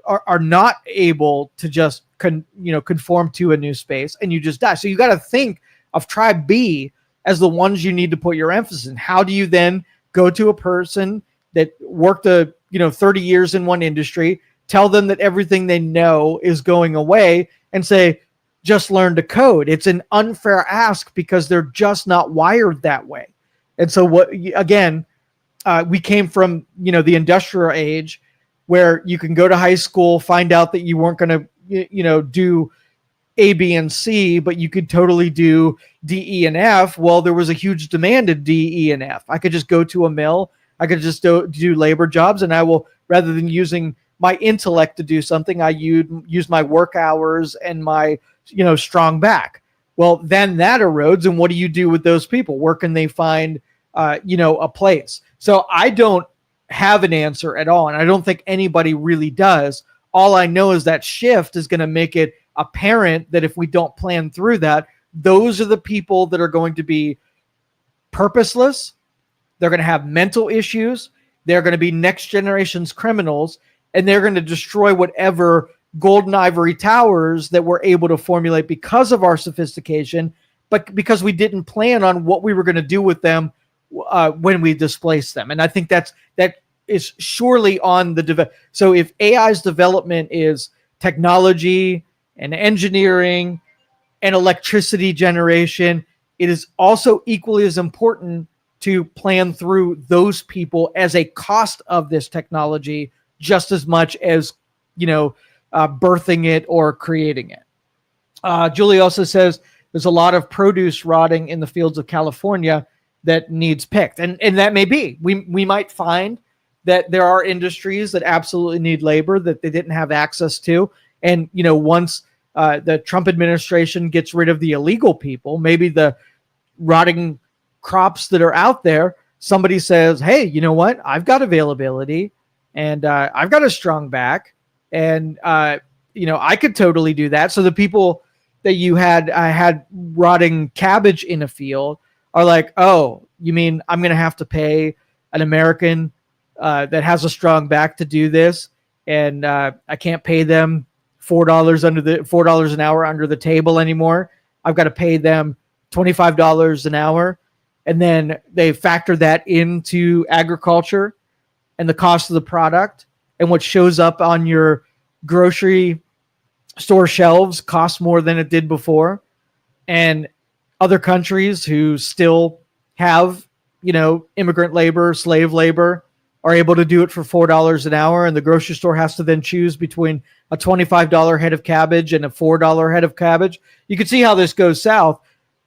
are not able to just conform to a new space, and you just die. So you got to think of tribe B as the ones you need to put your emphasis in. How do you then go to a person that worked 30 years in one industry, tell them that everything they know is going away, and say, just learn to code? It's an unfair ask because they're just not wired that way. And so we came from, the industrial age where you can go to high school, find out that you weren't going to, do A, B, and C, but you could totally do D, E, and F. Well, there was a huge demand of D, E, and F. I could just go to a mill. I could just do labor jobs, and I will, rather than using my intellect to do something, I use my work hours and my, strong back. Well, then that erodes, and what do you do with those people? Where can they find, a place? So I don't have an answer at all, and I don't think anybody really does. All I know is that shift is going to make it apparent that if we don't plan through that, those are the people that are going to be purposeless. They're going to have mental issues. They're going to be next generation's criminals, and they're going to destroy whatever golden ivory towers that we're able to formulate because of our sophistication, but because we didn't plan on what we were going to do with them when we displaced them. And I think that is surely on the so if AI's development is technology and engineering and electricity generation, it is also equally as important to plan through those people as a cost of this technology, just as much as, birthing it or creating it. Julie also says there's a lot of produce rotting in the fields of California that needs picked. And that may be. We might find that there are industries that absolutely need labor that they didn't have access to. And, once the Trump administration gets rid of the illegal people, maybe the rotting crops that are out there, somebody says, hey, you know what? I've got availability and I've got a strong back and, I could totally do that. So the people that you had rotting cabbage in a field are like, oh, you mean I'm going to have to pay an American that has a strong back to do this, and I can't pay them $4 an hour under the table anymore. I've got to pay them $25 an hour, and then they factor that into agriculture and the cost of the product, and what shows up on your grocery store shelves costs more than it did before. And other countries who still have, immigrant labor, slave labor, are able to do it for $4 an hour, and the grocery store has to then choose between a $25 head of cabbage and a $4 head of cabbage. You can see how this goes south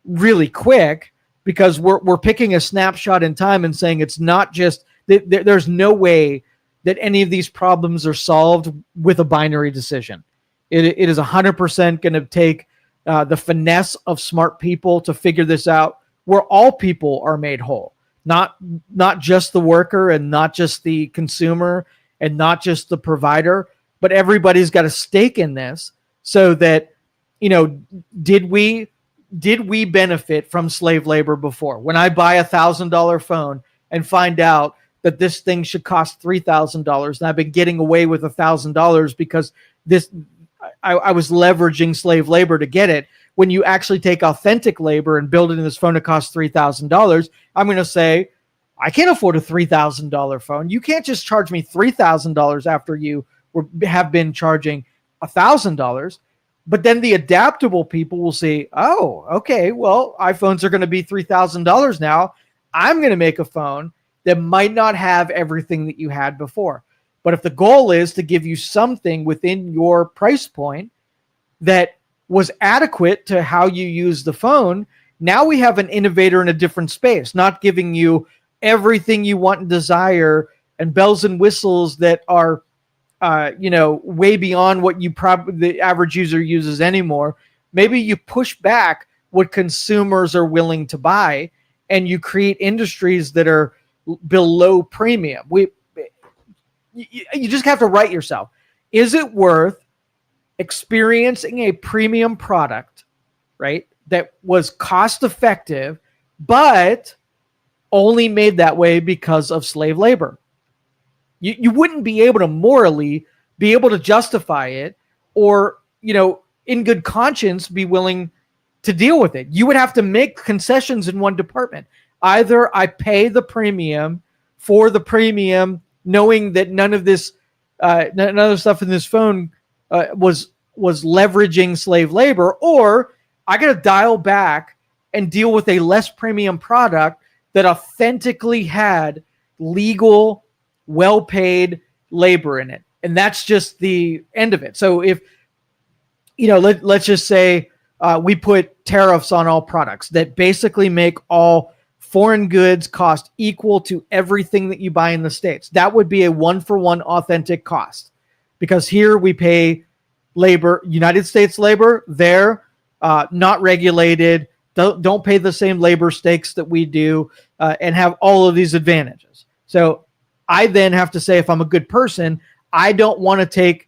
really quick, because we're picking a snapshot in time and saying it's not just there's no way that any of these problems are solved with a binary decision. It is 100% going to take the finesse of smart people to figure this out, where all people are made whole, not just the worker and not just the consumer and not just the provider, but everybody's got a stake in this, so that, did we benefit from slave labor before? When I buy $1,000 phone and find out that this thing should cost $3,000, and I've been getting away with $1,000 because I was leveraging slave labor to get it. When you actually take authentic labor and build it in this phone that costs $3,000, I'm going to say, I can't afford a $3,000 phone. You can't just charge me $3,000 after you have been charging $1,000. But then the adaptable people will say, oh, okay, well, iPhones are going to be $3,000 now. I'm going to make a phone that might not have everything that you had before. But if the goal is to give you something within your price point that was adequate to how you use the phone, now we have an innovator in a different space, not giving you everything you want and desire and bells and whistles that are, way beyond what the average user uses anymore. Maybe you push back what consumers are willing to buy, and you create industries that are below premium. You just have to write yourself. Is it worth experiencing a premium product, right, that was cost effective, but only made that way because of slave labor? You wouldn't be able to morally be able to justify it, or, in good conscience, be willing to deal with it. You would have to make concessions in one department. Either I pay the premium for the premium, knowing that none of this, none of the stuff in this phone was leveraging slave labor, or I got to dial back and deal with a less premium product that authentically had legal, well-paid labor in it. And that's just the end of it. So if, let's just say we put tariffs on all products that basically make all foreign goods cost equal to everything that you buy in the States. That would be a one-for-one authentic cost, because here we pay labor, United States labor, they're not regulated, don't pay the same labor stakes that we do, and have all of these advantages. So I then have to say, if I'm a good person, I don't want to take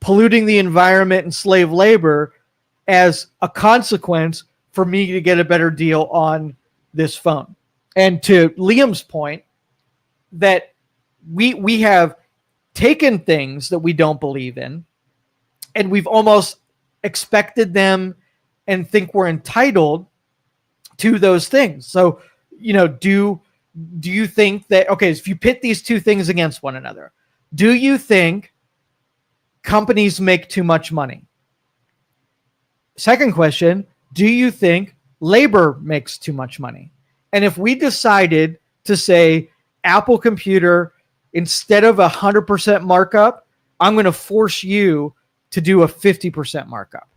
polluting the environment and slave labor as a consequence for me to get a better deal on this phone. And to Liam's point, that we have taken things that we don't believe in, and we've almost expected them and think we're entitled to those things. So, do you think that, okay, if you pit these two things against one another, do you think companies make too much money? Second question, do you think labor makes too much money? And if we decided to say Apple Computer, instead of 100% markup, I'm going to force you to do a 50% markup.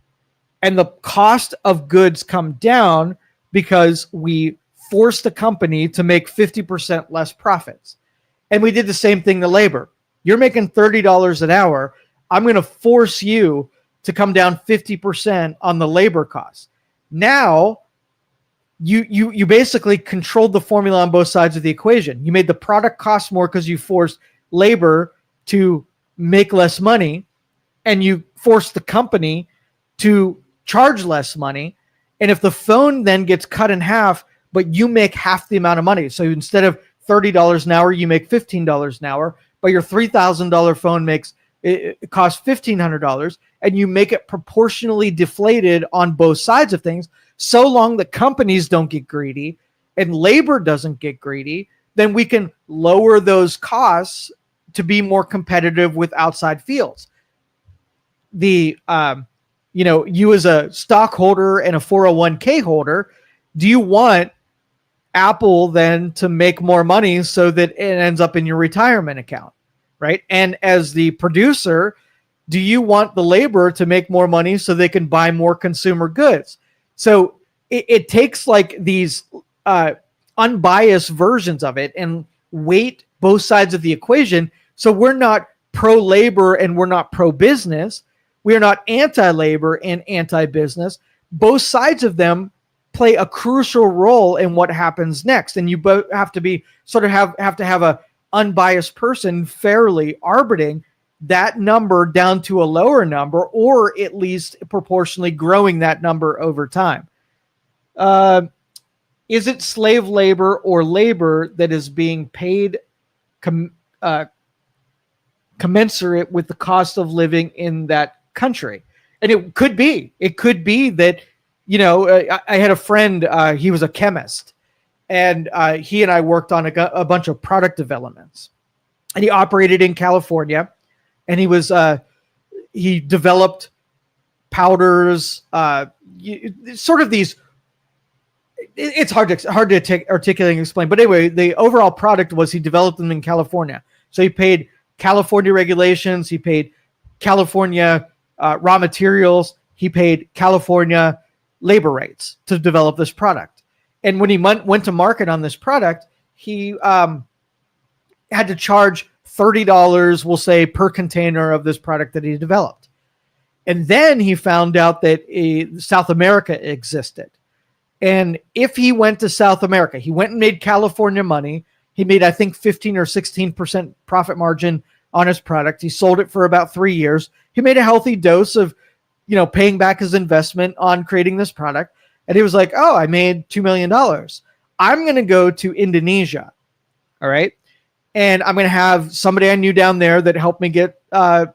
And the cost of goods come down because we force the company to make 50% less profits. And we did the same thing to labor. You're making $30 an hour. I'm going to force you to come down 50% on the labor costs. Now, you basically controlled the formula on both sides of the equation. You made the product cost more because you forced labor to make less money, and you forced the company to charge less money. And if the phone then gets cut in half, but you make half the amount of money, so instead of $30 an hour, you make $15 an hour, but your $3,000 phone it costs $1,500, and you make it proportionally deflated on both sides of things, so long that companies don't get greedy and labor doesn't get greedy, then we can lower those costs to be more competitive with outside fields. You as a stockholder and a 401k holder, do you want Apple then to make more money so that it ends up in your retirement account, right? And as the producer, do you want the labor to make more money so they can buy more consumer goods? So it takes like these unbiased versions of it and weight both sides of the equation. So we're not pro-labor and we're not pro-business. We are not anti-labor and anti-business. Both sides of them play a crucial role in what happens next. And you both have to be have to have a unbiased person fairly arbitrating that number down to a lower number, or at least proportionally growing that number over time. Is it slave labor or labor that is being paid commensurate with the cost of living in that country? And it could be that, I had a friend, he was a chemist, and he and I worked on a bunch of product developments, and he operated in California, and he developed powders, sort of these. It's hard to articulate and explain, but anyway, the overall product was he developed them in California. So he paid California regulations, he paid California raw materials, he paid California labor rates to develop this product. And when he went to market on this product, he had to charge $30, we'll say, per container of this product that he developed. And then he found out that South America existed. And if he went to South America, he went and made California money. He made, I think, 15 or 16% profit margin on his product. He sold it for about 3 years. He made a healthy dose of, paying back his investment on creating this product. And he was like, oh, I made $2 million. I'm going to go to Indonesia. All right. And I'm going to have somebody I knew down there that helped me get, some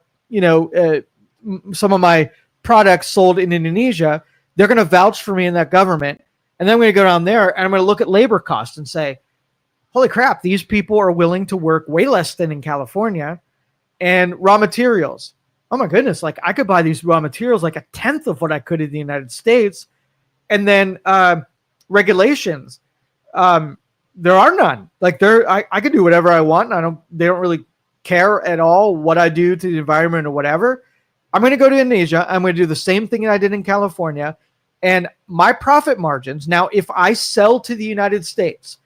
of my products sold in Indonesia. They're going to vouch for me in that government. And then I'm going to go down there and I'm going to look at labor costs and say, holy crap, these people are willing to work way less than in California. And raw materials. Oh my goodness. Like I could buy these raw materials like 1/10 of what I could in the United States. And then regulations. There are none. Like I can do whatever I want. They don't really care at all what I do to the environment or whatever. I'm going to go to Indonesia. I'm going to do the same thing that I did in California. And my profit margins, now if I sell to the United States,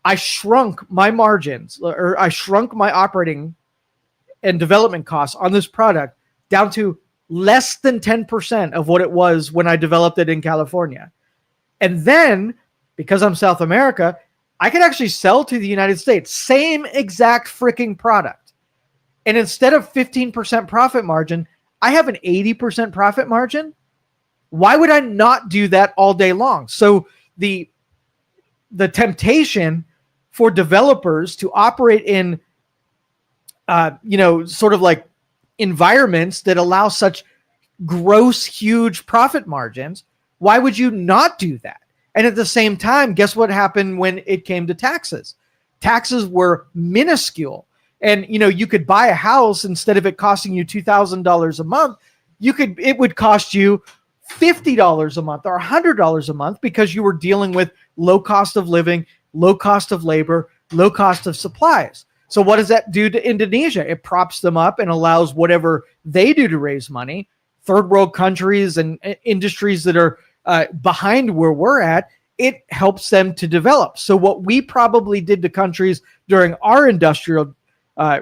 I shrunk my margins, or I shrunk my operating and development costs on this product down to less than 10% of what it was when I developed it in California. And then, because I'm South America, I could actually sell to the United States, same exact freaking product. And instead of 15% profit margin, I have an 80% profit margin. Why would I not do that all day long? So the temptation for developers to operate in, sort of like environments that allow such gross huge profit margins, why would you not do that? And at the same time, guess what happened when it came to taxes? Taxes were minuscule. And you could buy a house, instead of it costing you $2,000 a month, it would cost you $50 a month or $100 a month, because you were dealing with low cost of living, low cost of labor, low cost of supplies. So what does that do to Indonesia? It props them up and allows whatever they do to raise money. Third world countries and industries that are behind where we're at, it helps them to develop. So what we probably did to countries during our industrial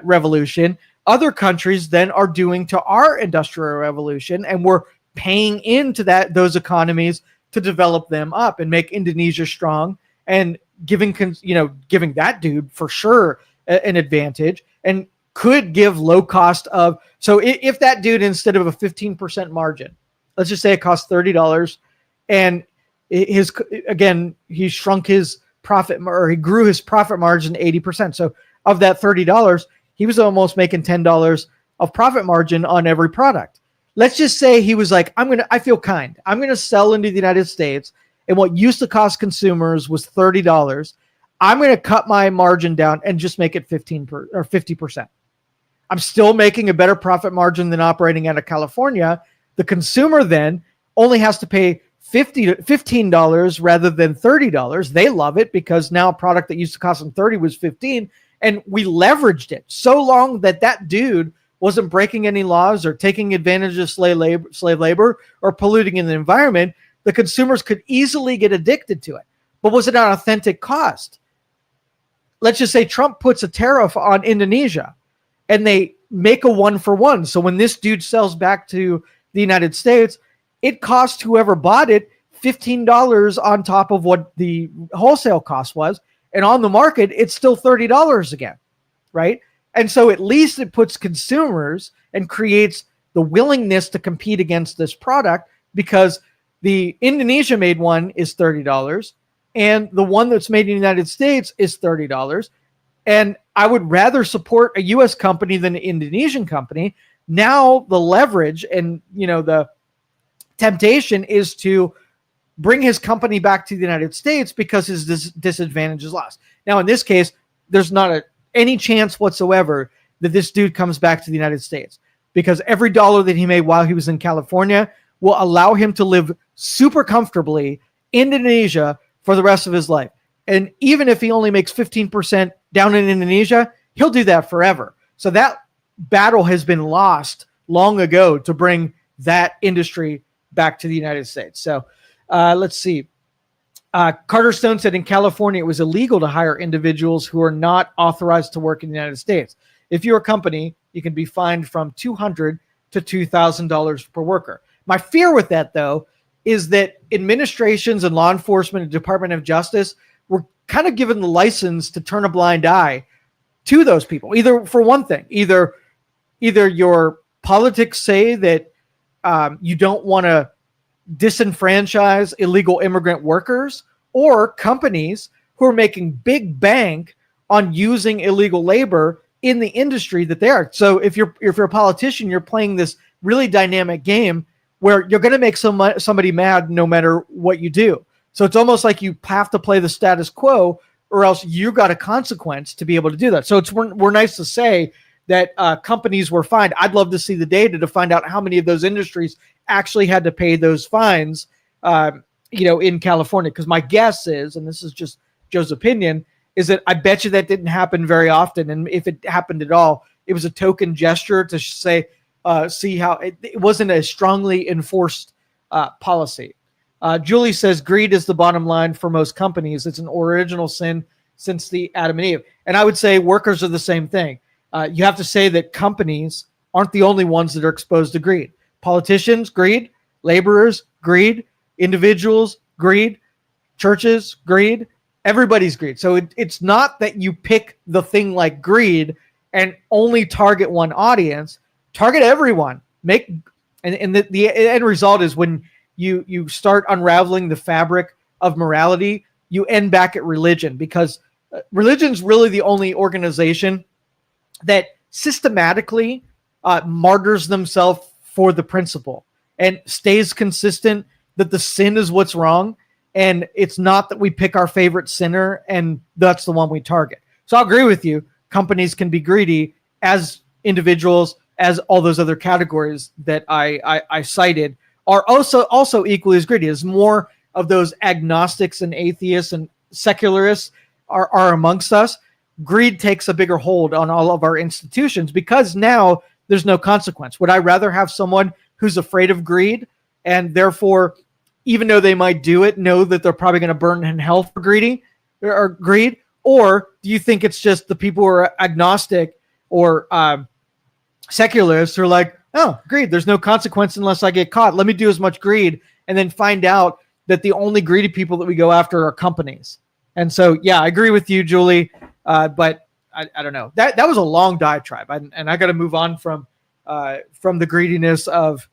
revolution, other countries then are doing to our industrial revolution, and we're paying into those economies to develop them up and make Indonesia strong, and giving that dude for sure an advantage, and could give low cost of. So if that dude, instead of a 15% margin, let's just say it costs $30, and he shrunk his profit, or he grew his profit margin 80%. So of that $30, he was almost making $10 of profit margin on every product. Let's just say he was like, I feel kind. I'm going to sell into the United States, and what used to cost consumers was $30. I'm going to cut my margin down and just make it 50%. I'm still making a better profit margin than operating out of California. The consumer then only has to pay $15 rather than $30. They love it, because now a product that used to cost them $30 was $15, and we leveraged it so long that dude wasn't breaking any laws or taking advantage of slave labor or polluting in the environment. The consumers could easily get addicted to it. But was it an authentic cost? Let's just say Trump puts a tariff on Indonesia, and they make a 1-for-1. So when this dude sells back to the United States, it cost whoever bought it $15 on top of what the wholesale cost was. And on the market, it's still $30 again, right? And so at least it puts consumers and creates the willingness to compete against this product, because the Indonesia made one is $30 and the one that's made in the United States is $30. And I would rather support a US company than an Indonesian company. Now the leverage and the temptation is to bring his company back to the United States, because his disadvantage is lost. Now, in this case, there's not any chance whatsoever that this dude comes back to the United States, because every dollar that he made while he was in California will allow him to live super comfortably in Indonesia for the rest of his life. And even if he only makes 15% down in Indonesia, he'll do that forever. So that battle has been lost long ago to bring that industry back to the United States. So let's see. Carter Stone said in California, it was illegal to hire individuals who are not authorized to work in the United States. If you're a company, you can be fined from $200 to $2,000 per worker. My fear with that, though, is that administrations and law enforcement and Department of Justice were kind of given the license to turn a blind eye to those people. Either, for one thing, either your politics say that you don't want to disenfranchise illegal immigrant workers, or companies who are making big bank on using illegal labor in the industry that they are. So if you're a politician, you're playing this really dynamic game where you're going to make somebody mad no matter what you do. So it's almost like you have to play the status quo, or else you got a consequence to be able to do that. So we're nice to say that companies were fined. I'd love to see the data to find out how many of those industries actually had to pay those fines, in California. Because my guess is, and this is just Joe's opinion, is that I bet you that didn't happen very often. And if it happened at all, it was a token gesture to say, see how it wasn't a strongly enforced policy. Julie says greed is the bottom line for most companies. It's an original sin since the Adam and Eve. And I would say workers are the same thing. You have to say that companies aren't the only ones that are exposed to greed. Politicians, greed. Laborers, greed. Individuals, greed. Churches, greed. Everybody's greed. So it's not that you pick the thing like greed and only target one audience. Target everyone. And the end result is when you start unraveling the fabric of morality, you end back at religion, because religion's really the only organization that systematically martyrs themselves for the principle. and stays consistent that the sin is what's wrong, and it's not that we pick our favorite sinner and that's the one we target. So I'll agree with you. Companies can be greedy as individuals, as all those other categories that I cited are also equally as greedy. As more of those agnostics and atheists and secularists are amongst us, greed takes a bigger hold on all of our institutions because now there's no consequence. Would I rather have someone who's afraid of greed and therefore, even though they might do it, know that they're probably going to burn in hell for greed? Or do you think it's just the people who are agnostic or secularists who are like, oh, greed, there's no consequence unless I get caught. Let me do as much greed and then find out that the only greedy people that we go after are companies. And so, yeah, I agree with you, Julie. But I don't know. That was a long diatribe. And I got to move on from the greediness of,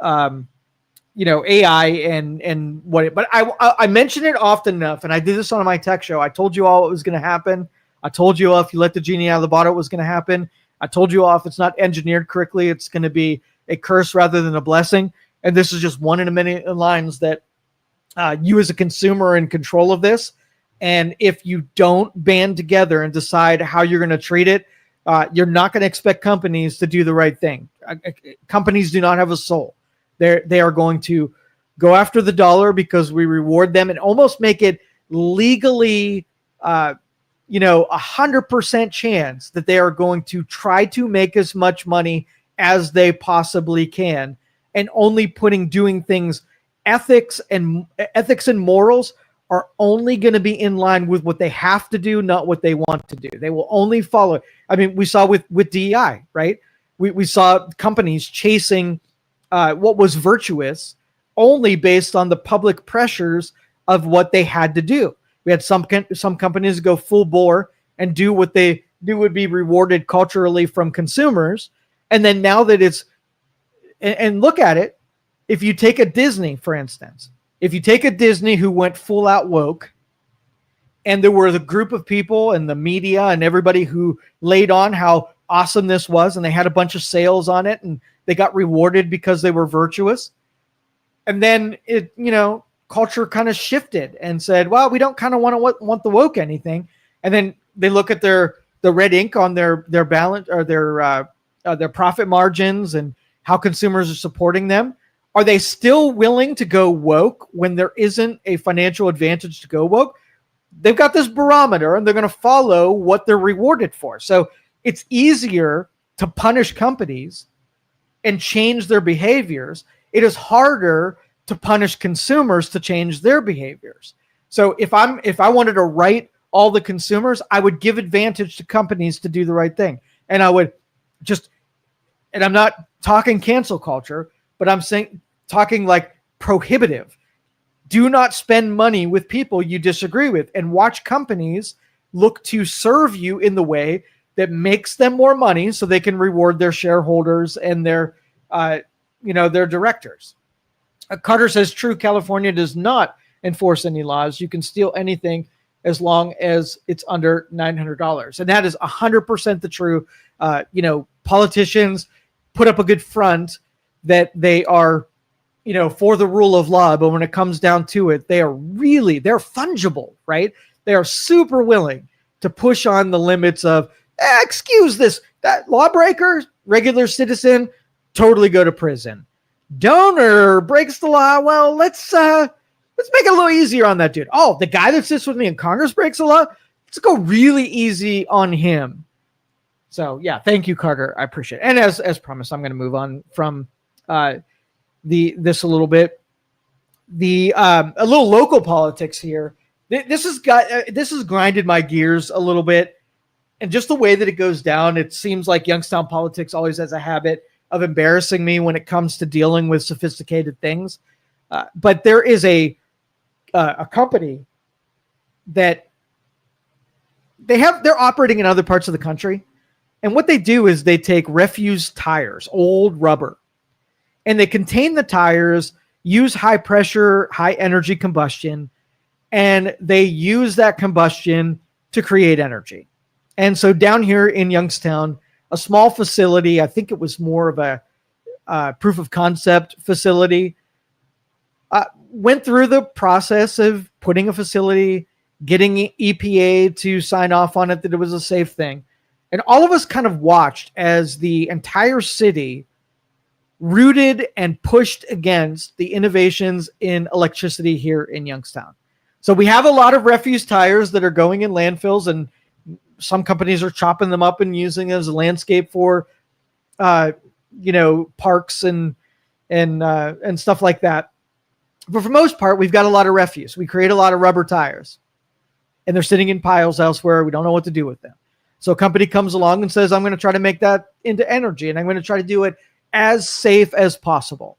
AI and what it, but I mention it often enough. And I did this on my tech show. I told you all what was going to happen. I told you all if you let the genie out of the bottle, what was going to happen. I told you all if it's not engineered correctly, it's going to be a curse rather than a blessing. And this is just one in a many lines that you as a consumer are in control of this. And if you don't band together and decide how you're going to treat it, you're not going to expect companies to do the right thing. Companies do not have a soul. They are going to go after the dollar because we reward them and almost make it legally 100% chance that they are going to try to make as much money as they possibly can, and only doing things, ethics and morals are only going to be in line with what they have to do, not what they want to do. They will only follow. I mean, we saw with DEI, right? We saw companies chasing what was virtuous only based on the public pressures of what they had to do. We had some companies go full bore and do what they knew would be rewarded culturally from consumers. And then now that and look at it, if you take a Disney, for instance, if you take a Disney who went full out woke, and there were the group of people and the media and everybody who laid on how awesome this was, and they had a bunch of sales on it, and they got rewarded because they were virtuous. And then culture kind of shifted and said, well, we don't kind of want the woke anything. And then they look at the red ink on their balance or their profit margins and how consumers are supporting them. Are they still willing to go woke when there isn't a financial advantage to go woke? They've got this barometer and they're going to follow what they're rewarded for. So it's easier to punish companies and change their behaviors. It is harder to punish consumers to change their behaviors. So if I wanted to right all the consumers, I would give advantage to companies to do the right thing. And I would and I'm not talking cancel culture, but I'm talking like prohibitive. Do not spend money with people you disagree with, and watch companies look to serve you in the way that makes them more money so they can reward their shareholders and their directors. Carter says, true, California does not enforce any laws. You can steal anything as long as it's under $900. And that is 100% the true. Politicians put up a good front that they are, for the rule of law. But when it comes down to it, they're fungible, right? They are super willing to push on the limits of, excuse this, that lawbreaker, regular citizen, totally go to prison. Donor breaks the law. Well, let's make it a little easier on that dude. Oh, the guy that sits with me in Congress breaks the law. Let's go really easy on him. So yeah, thank you, Carter. I appreciate it. And as promised, I'm going to move on from this a little bit. A little local politics here. This has grinded my gears a little bit, and just the way that it goes down, it seems like Youngstown politics always has a habit of embarrassing me when it comes to dealing with sophisticated things. But there is a company that they're operating in other parts of the country. And what they do is they take refuse tires, old rubber, and they contain the tires, use high pressure, high energy combustion, and they use that combustion to create energy. And so down here in Youngstown, a small facility, I think it was more of a proof of concept facility. Went through the process of putting a facility, getting EPA to sign off on it that it was a safe thing. And all of us kind of watched as the entire city rooted and pushed against the innovations in electricity here in Youngstown. So we have a lot of refuse tires that are going in landfills, and some companies are chopping them up and using it as a landscape for, parks and stuff like that. But for the most part, we've got a lot of refuse. We create a lot of rubber tires, and they're sitting in piles elsewhere. We don't know what to do with them. So a company comes along and says, I'm going to try to make that into energy, and I'm going to try to do it as safe as possible.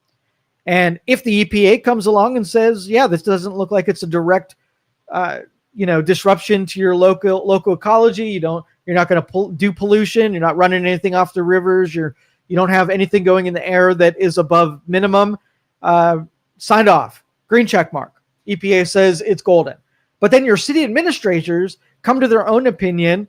And if the EPA comes along and says, yeah, this doesn't look like it's a direct, disruption to your local ecology. You're not going to do pollution. You're not running anything off the rivers. You don't have anything going in the air that is above minimum. Signed off, green check mark. EPA says it's golden. But then your city administrators come to their own opinion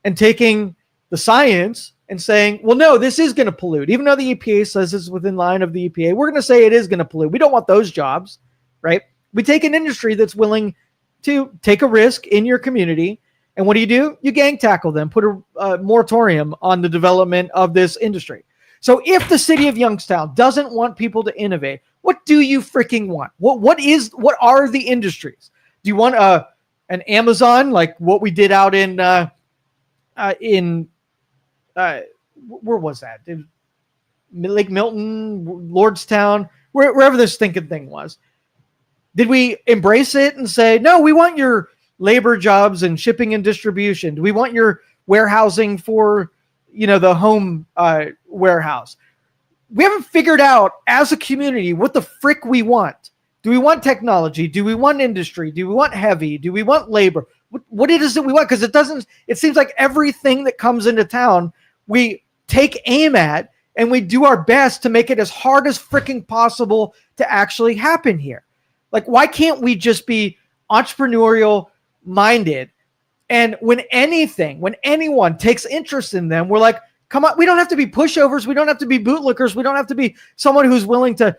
and taking the science and saying, well, no, this is going to pollute. Even though the EPA says it's within line of the EPA, we're going to say it is going to pollute. We don't want those jobs, right? We take an industry that's willing to take a risk in your community. And what do? You gang tackle them, put a moratorium on the development of this industry. So if the city of Youngstown doesn't want people to innovate, what do you freaking want? What are the industries? Do you want an Amazon like what we did out in where was that? Lake Milton, Lordstown, wherever this stinking thing was. Did we embrace it and say, no, we want your labor jobs and shipping and distribution? Do we want your warehousing for, the home warehouse? We haven't figured out as a community what the frick we want. Do we want technology? Do we want industry? Do we want heavy? Do we want labor? What it is that we want? Because it seems like everything that comes into town, we take aim at and we do our best to make it as hard as freaking possible to actually happen here. Like, why can't we just be entrepreneurial minded? And when anyone takes interest in them, we're like, come on, we don't have to be pushovers. We don't have to be bootlickers. We don't have to be someone who's willing to,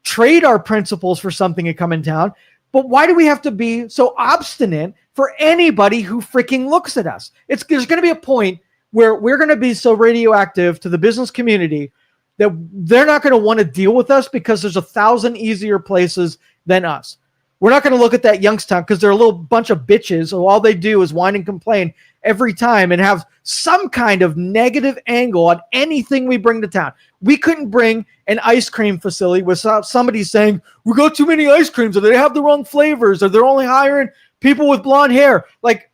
trade our principles for something to come in town. But why do we have to be so obstinate for anybody who freaking looks at us? There's going to be a point where we're going to be so radioactive to the business community that they're not going to want to deal with us because there's 1,000 easier places than us. We're not going to look at that Youngstown because they're a little bunch of bitches who all they do is whine and complain every time and have some kind of negative angle on anything we bring to town. We couldn't bring an ice cream facility without somebody saying, we got too many ice creams, or they have the wrong flavors, or they're only hiring people with blonde hair. Like,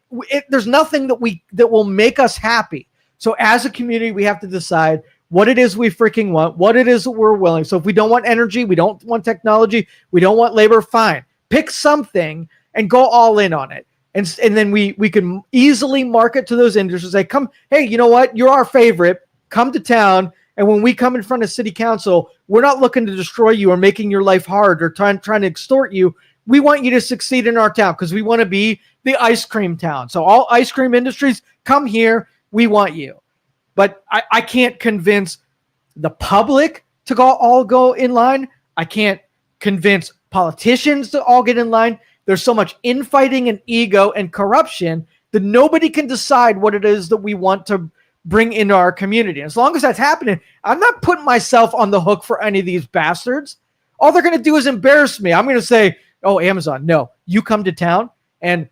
there's nothing that will make us happy. So as a community, we have to decide what it is we freaking want, what it is that we're willing. So if we don't want energy, we don't want technology, we don't want labor, fine. Pick something and go all in on it. And then we can easily market to those industries. Say, come, hey, you know what? You're our favorite. Come to town. And when we come in front of city council, we're not looking to destroy you or making your life hard or trying to extort you. We want you to succeed in our town because we want to be the ice cream town. So all ice cream industries, come here. We want you. But I can't convince the public to all go in line. I can't convince politicians to all get in line. There's so much infighting and ego and corruption that nobody can decide what it is that we want to bring into our community. As long as that's happening, I'm not putting myself on the hook for any of these bastards. All they're going to do is embarrass me. I'm going to say, oh, Amazon, no, you come to town and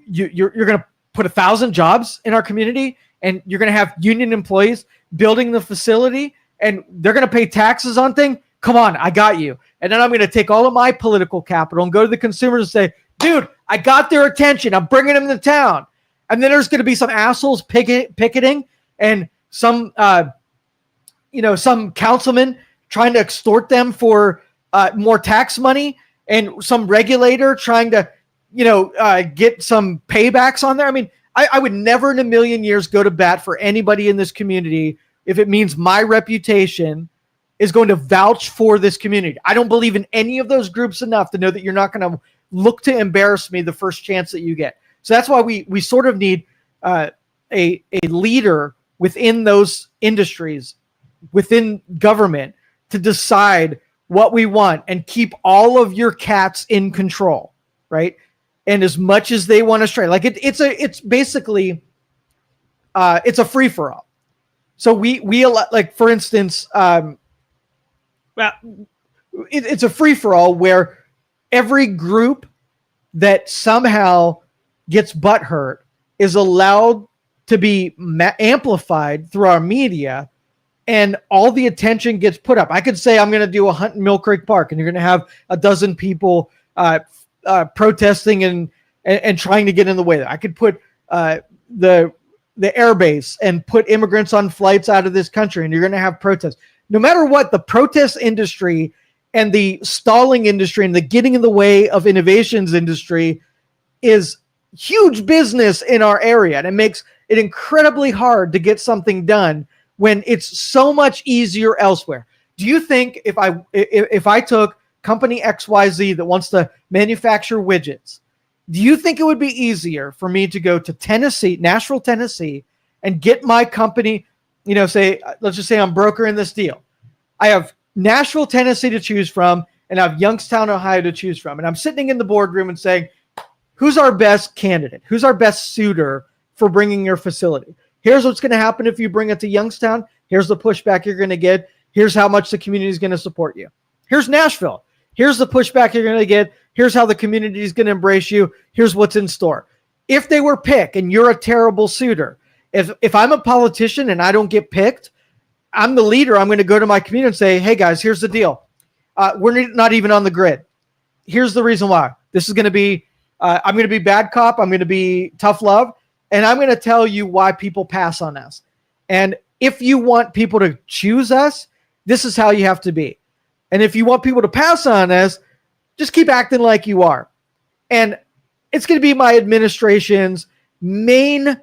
you're going to put 1,000 jobs in our community, and you're going to have union employees building the facility, and they're going to pay taxes on things. Come on, I got you. And then I'm going to take all of my political capital and go to the consumers and say, dude, I got their attention. I'm bringing them to town. And then there's going to be some assholes picketing and some councilman trying to extort them for more tax money, and some regulator trying to, get some paybacks on there. I mean, I would never in a million years go to bat for anybody in this community if it means my reputation is going to vouch for this community. I don't believe in any of those groups enough to know that you're not going to look to embarrass me the first chance that you get. So that's why we sort of need a leader within those industries within government to decide what we want and keep all of your cats in control, right? And as much as they want to stray, like it's basically it's a free for all. So we like, for instance, it's a free for all where every group that somehow gets butthurt is allowed to be amplified through our media, and all the attention gets put up. I could say I'm going to do a hunt in Mill Creek Park, and you're going to have a dozen people protesting and trying to get in the way. I could put the airbase and put immigrants on flights out of this country, and you're going to have protests. No matter what, the protest industry and the stalling industry and the getting in the way of innovations industry is huge business in our area. And it makes it incredibly hard to get something done when it's so much easier elsewhere. Do you think if I took company XYZ that wants to manufacture widgets, do you think it would be easier for me to go to Tennessee, Nashville, Tennessee, and get my company, let's just say I'm brokering this deal. I have Nashville, Tennessee to choose from, and I have Youngstown, Ohio to choose from. And I'm sitting in the boardroom and saying, who's our best candidate? Who's our best suitor for bringing your facility? Here's what's going to happen if you bring it to Youngstown. Here's the pushback you're going to get. Here's how much the community is going to support you. Here's Nashville. Here's the pushback you're going to get. Here's how the community is going to embrace you. Here's what's in store. If they were picked and you're a terrible suitor, if I'm a politician and I don't get picked, I'm the leader. I'm going to go to my community and say, hey guys, here's the deal. We're not even on the grid. Here's the reason why. This is going to be, I'm going to be bad cop. I'm going to be tough love. And I'm going to tell you why people pass on us. And if you want people to choose us, this is how you have to be. And if you want people to pass on us, just keep acting like you are. And it's going to be my administration's main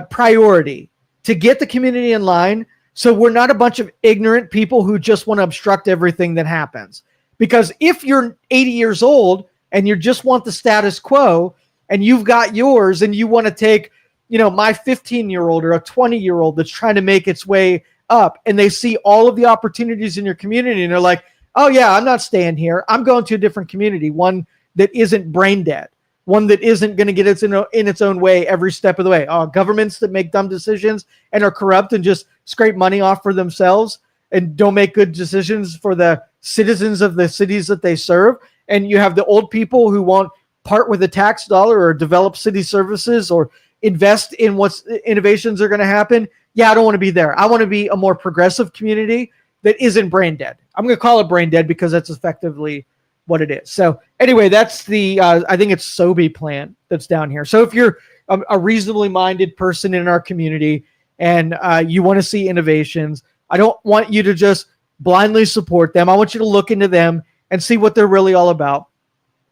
priority to get the community in line, so we're not a bunch of ignorant people who just want to obstruct everything that happens. Because if you're 80 years old and you just want the status quo and you've got yours and you want to take, my 15-year-old or a 20-year-old that's trying to make its way up, and they see all of the opportunities in your community and they're like, oh yeah, I'm not staying here. I'm going to a different community, one that isn't brain dead, one that isn't going to get in its own way every step of the way. Governments that make dumb decisions and are corrupt and just scrape money off for themselves and don't make good decisions for the citizens of the cities that they serve. And you have the old people who won't part with a tax dollar or develop city services or invest in what's innovations are going to happen. Yeah, I don't want to be there. I want to be a more progressive community that isn't brain dead. I'm going to call it brain dead because that's effectively what it is. So anyway, that's the, I think it's SOBI plan that's down here. So if you're a reasonably minded person in our community and you want to see innovations, I don't want you to just blindly support them. I want you to look into them and see what they're really all about.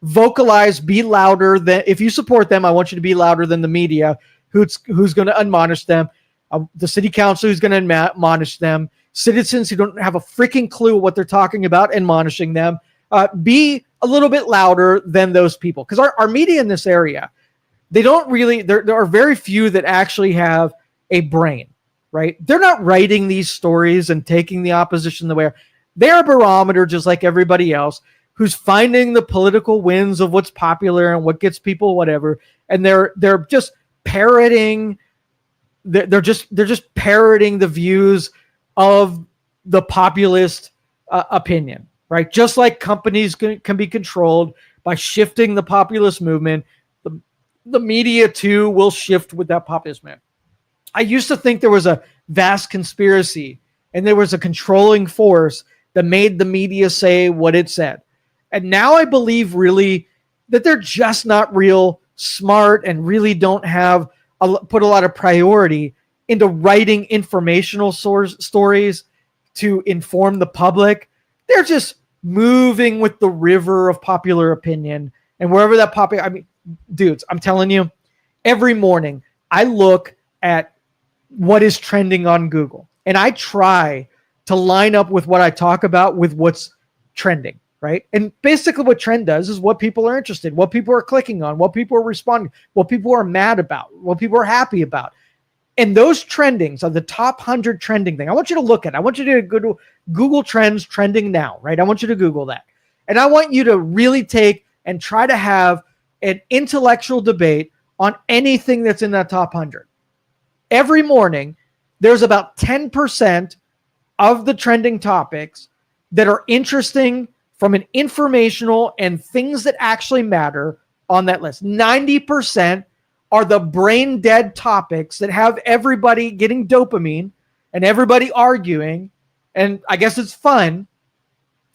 Vocalize, be louder than, if you support them, I want you to be louder than the media who's going to admonish them, the city council who's going to admonish them, citizens who don't have a freaking clue what they're talking about, admonishing them. Be a little bit louder than those people, because our media in this area, they don't really, there are very few that actually have a brain, right? They're not writing these stories and taking the opposition the way. They're a barometer just like everybody else who's finding the political winds of what's popular and what gets people whatever, and they're just parroting, they're just parroting the views of the populist opinion. Right, just like companies can be controlled by shifting the populist movement, the media too will shift with that populist movement. I used to think there was a vast conspiracy and there was a controlling force that made the media say what it said. And now I believe really that they're just not real smart and really don't have put a lot of priority into writing informational stories to inform the public. They're just moving with the river of popular opinion. And wherever that dudes, I'm telling you, every morning I look at what is trending on Google and I try to line up with what I talk about with what's trending, right? And basically what trend does is what people are interested in, what people are clicking on, what people are responding, what people are mad about, what people are happy about. And those trendings are the top 100 trending thing. I want you to look at it. I want you to go to Google Trends trending now, right? I want you to Google that. And I want you to really take and try to have an intellectual debate on anything that's in that top 100. Every morning, there's about 10% of the trending topics that are interesting from an informational and things that actually matter on that list. 90% are the brain dead topics that have everybody getting dopamine and everybody arguing. And I guess it's fun.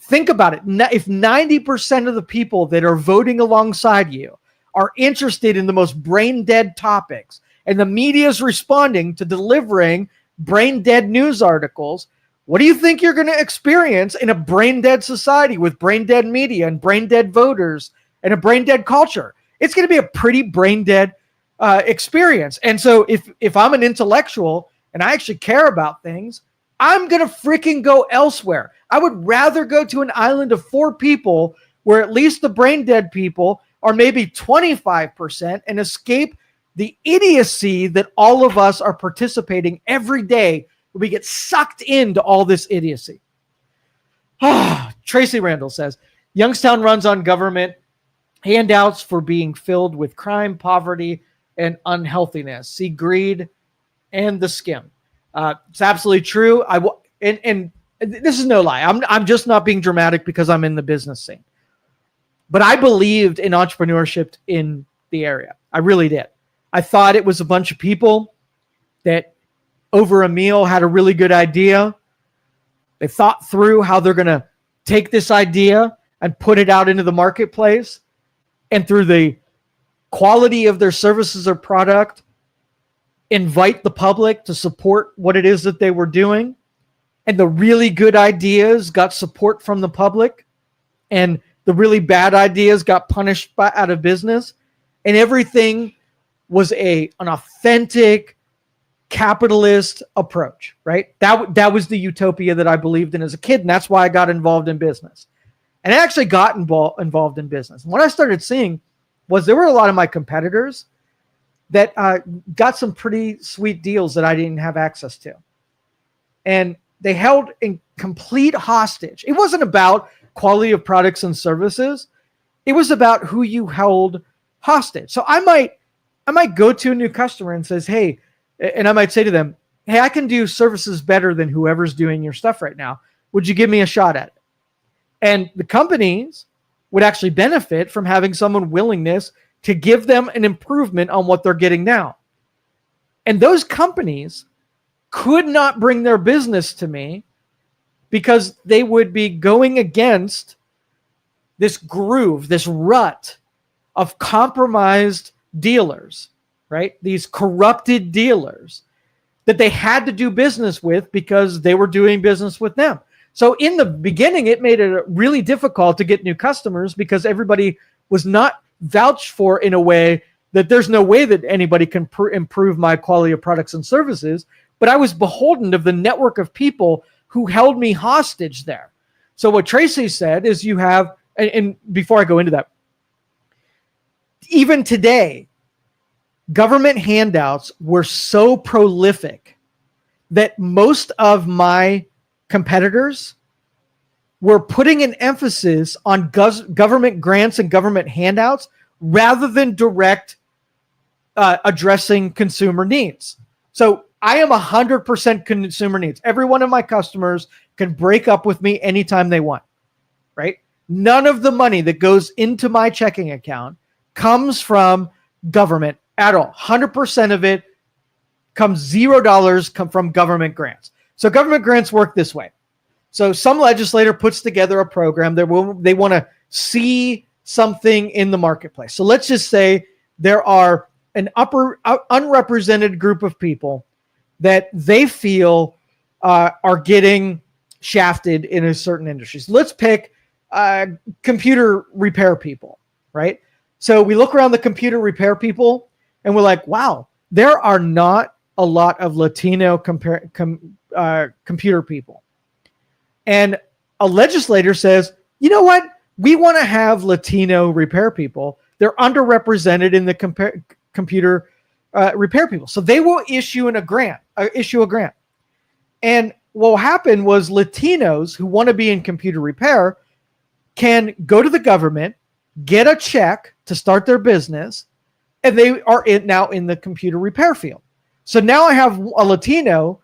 Think about it. If 90% of the people that are voting alongside you are interested in the most brain dead topics, and the media is responding to delivering brain dead news articles, what do you think you're going to experience in a brain dead society with brain dead media and brain dead voters and a brain dead culture? It's going to be a pretty brain dead experience. And so if I'm an intellectual and I actually care about things, I'm going to freaking go elsewhere. I would rather go to an island of 4 people where at least the brain dead people are maybe 25% and escape the idiocy that all of us are participating every day. We get sucked into all this idiocy. Tracy Randall says, Youngstown runs on government handouts for being filled with crime, poverty, and unhealthiness. See greed and the skim. It's absolutely true. And this is no lie. I'm just not being dramatic because I'm in the business scene. But I believed in entrepreneurship in the area. I really did. I thought it was a bunch of people that over a meal had a really good idea. They thought through how they're going to take this idea and put it out into the marketplace. And through the quality of their services or product, invite the public to support what it is that they were doing. And the really good ideas got support from the public. And the really bad ideas got punished out of business. And everything was an authentic capitalist approach, right? That was the utopia that I believed in as a kid. And that's why I got involved in business. And I actually got involved in business. And what I started seeing was there were a lot of my competitors that got some pretty sweet deals that I didn't have access to. And they held in complete hostage. It wasn't about quality of products and services. It was about who you held hostage. So I might go to a new customer and says, hey, and I might say to them, hey, I can do services better than whoever's doing your stuff right now. Would you give me a shot at it? And the companies would actually benefit from having someone willingness to give them an improvement on what they're getting now. And those companies could not bring their business to me because they would be going against this groove, this rut of compromised dealers, right? These corrupted dealers that they had to do business with because they were doing business with them. So in the beginning, it made it really difficult to get new customers because everybody was not vouched for in a way that there's no way that anybody can improve my quality of products and services. But I was beholden of the network of people who held me hostage there. So what Tracy said is you have, and before I go into that, even today, government handouts were so prolific that most of my competitors were putting an emphasis on government grants and government handouts rather than direct addressing consumer needs. So I am 100% consumer needs. Every one of my customers can break up with me anytime they want, right? None of the money that goes into my checking account comes from government at all. 100% of it comes $0 come from government grants. So government grants work this way. So some legislator puts together a program that they want to see something in the marketplace. So let's just say there are an unrepresented group of people that they feel are getting shafted in a certain industry. So let's pick computer repair people, right? So we look around the computer repair people and we're like, wow, there are not a lot of Latino computer people. And a legislator says, you know what? We want to have Latino repair people. They're underrepresented in the computer repair people. So they will issue a grant. And what happened was Latinos who want to be in computer repair can go to the government, get a check to start their business, and they are now in the computer repair field. So now I have a Latino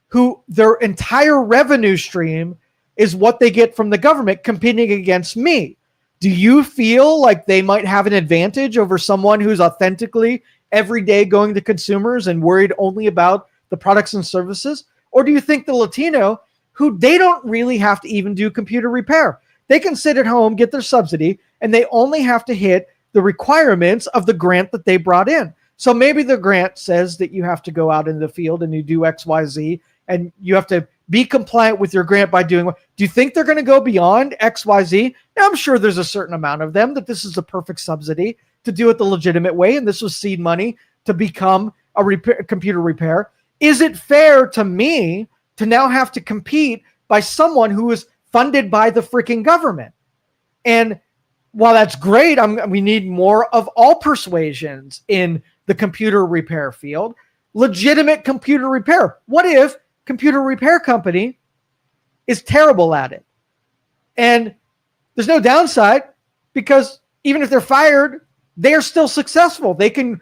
who their entire revenue stream is what they get from the government competing against me. Do you feel like they might have an advantage over someone who's authentically every day going to consumers and worried only about the products and services? Or do you think the Latino, who they don't really have to even do computer repair, they can sit at home, get their subsidy, and they only have to hit the requirements of the grant that they brought in? So maybe the grant says that you have to go out in the field and you do X, Y, Z, and you have to be compliant with your grant by doing what? Do you think they're going to go beyond X, Y, Z? Now, I'm sure there's a certain amount of them that this is the perfect subsidy to do it the legitimate way, and this was seed money to become a computer repair. Is it fair to me to now have to compete by someone who is funded by the freaking government? And while that's great, we need more of all persuasions in the computer repair field. Legitimate computer repair. What if computer repair company is terrible at it? And there's no downside, because even if they're fired, they are still successful. They can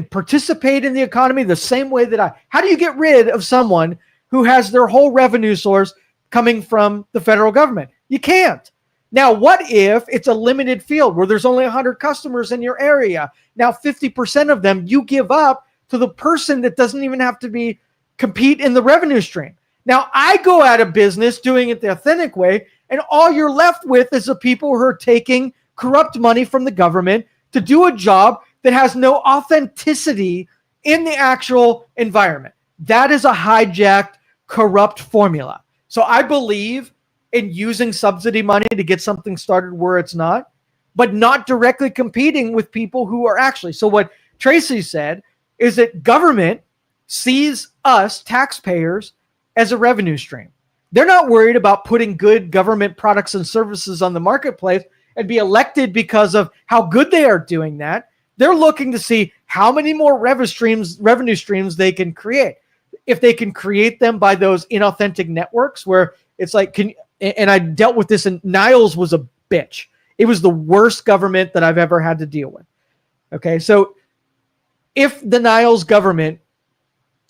participate in the economy the same way that how do you get rid of someone who has their whole revenue source coming from the federal government? You can't. Now, what if it's a limited field where there's only 100 customers in your area? Now, 50% of them you give up to the person that doesn't even have to compete in the revenue stream. Now, I go out of business doing it the authentic way, and all you're left with is the people who are taking corrupt money from the government to do a job that has no authenticity in the actual environment. That is a hijacked, corrupt formula. So I believe in using subsidy money to get something started where it's not, but not directly competing with people who are actually. So what Tracy said is that government sees us, taxpayers, as a revenue stream. They're not worried about putting good government products and services on the marketplace and be elected because of how good they are doing that. They're looking to see how many more revenue streams they can create. If they can create them by those inauthentic networks where it's like, and I dealt with this, and Niles was a bitch. It was the worst government that I've ever had to deal with. Okay, so if the Niles government,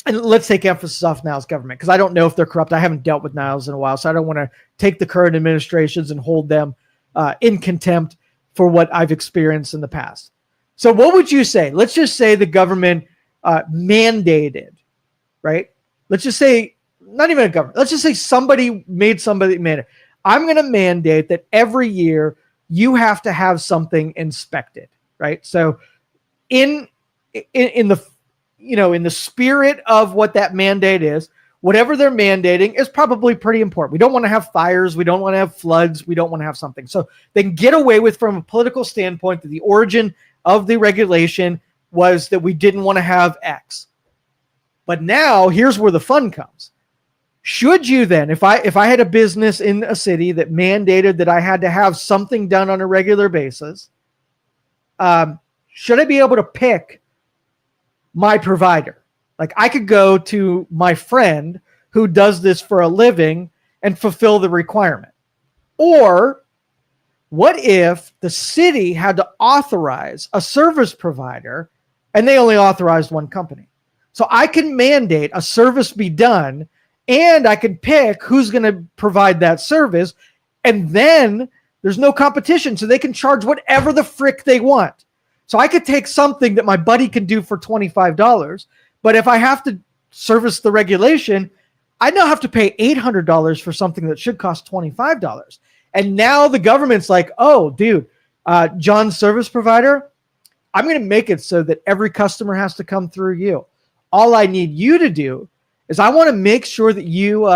and let's take emphasis off Niles government, because I don't know if they're corrupt. I haven't dealt with Niles in a while, so I don't want to take the current administrations and hold them in contempt for what I've experienced in the past. So what would you say? Let's just say the government mandated, right? Let's just say, not even a government. Let's just say somebody mandate. I'm going to mandate that every year you have to have something inspected, right? So in the spirit of what that mandate is, whatever they're mandating is probably pretty important. We don't want to have fires. We don't want to have floods. We don't want to have something. So they can get away with, from a political standpoint, that the origin of the regulation was that we didn't want to have X. But now here's where the fun comes. Should you then, if I had a business in a city that mandated that I had to have something done on a regular basis, should I be able to pick my provider? Like, I could go to my friend who does this for a living and fulfill the requirement. Or what if the city had to authorize a service provider and they only authorized one company? So I can mandate a service be done, and I can pick who's going to provide that service, and then there's no competition, so they can charge whatever the frick they want. So I could take something that my buddy can do for $25, but if I have to service the regulation, I now have to pay $800 for something that should cost $25. And now the government's like, oh, dude, John's service provider, I'm going to make it so that every customer has to come through you. All I need you to do is I want to make sure that you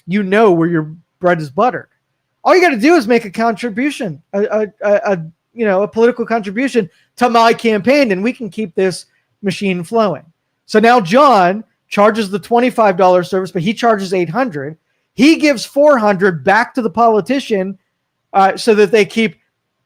know where your bread is buttered. All you got to do is make a contribution, a political contribution to my campaign, and we can keep this machine flowing. So now John charges the $25 service, but he charges $800. He gives $400 back to the politician so that they keep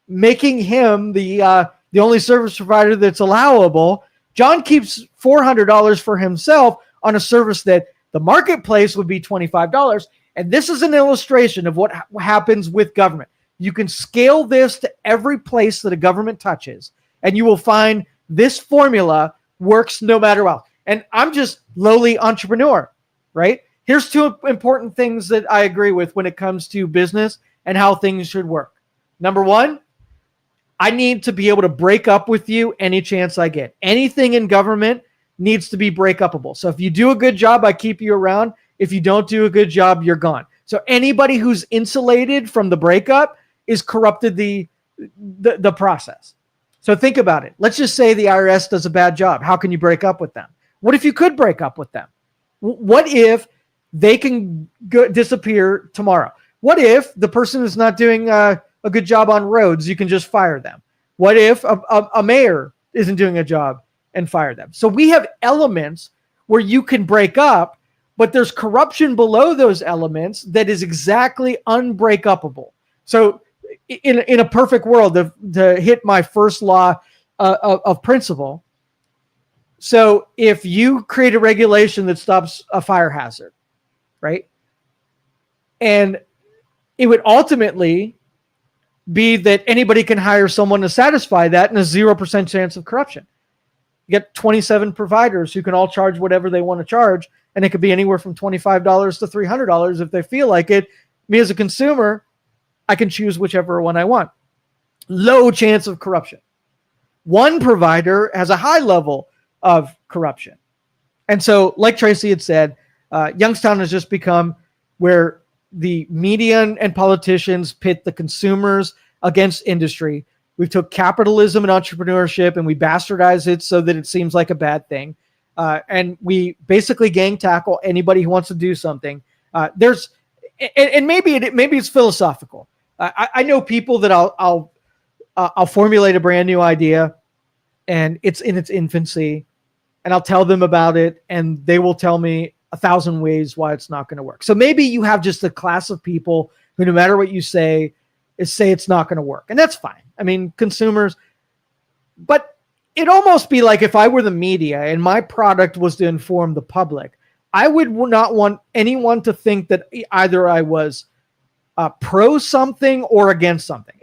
making him the only service provider that's allowable. John keeps $400 for himself on a service that the marketplace would be $25. And this is an illustration of what happens with government. You can scale this to every place that a government touches, and you will find this formula works no matter what. And I'm just lowly entrepreneur, right? Here's two important things that I agree with when it comes to business and how things should work. Number one, I need to be able to break up with you any chance I get. Anything in government needs to be break upable. So if you do a good job, I keep you around. If you don't do a good job, you're gone. So anybody who's insulated from the breakup is corrupted the process. So think about it. Let's just say the IRS does a bad job. How can you break up with them? What if you could break up with them? What if they can disappear tomorrow? What if the person is not doing a good job on roads? You can just fire them. What if a mayor isn't doing a job and fire them? So we have elements where you can break up, but there's corruption below those elements that is exactly unbreakupable. So in a perfect world, to hit my first law of principle, so if you create a regulation that stops a fire hazard, right? And it would ultimately be that anybody can hire someone to satisfy that and a 0% chance of corruption. You get 27 providers who can all charge whatever they want to charge, and it could be anywhere from $25 to $300 if they feel like it. Me as a consumer, I can choose whichever one I want. Low chance of corruption. One provider has a high level of corruption. And so, like Tracy had said, Youngstown has just become where the media and politicians pit the consumers against industry. We took capitalism and entrepreneurship and we bastardize it so that it seems like a bad thing. And we basically gang tackle anybody who wants to do something. And maybe it's philosophical. I know people that I'll formulate a brand new idea and it's in its infancy, and I'll tell them about it, and they will tell me 1,000 ways why it's not going to work. So maybe you have just a class of people who, no matter what you say it's not going to work. And that's fine. I mean, consumers, but it'd almost be like if I were the media and my product was to inform the public, I would not want anyone to think that either I was pro something or against something.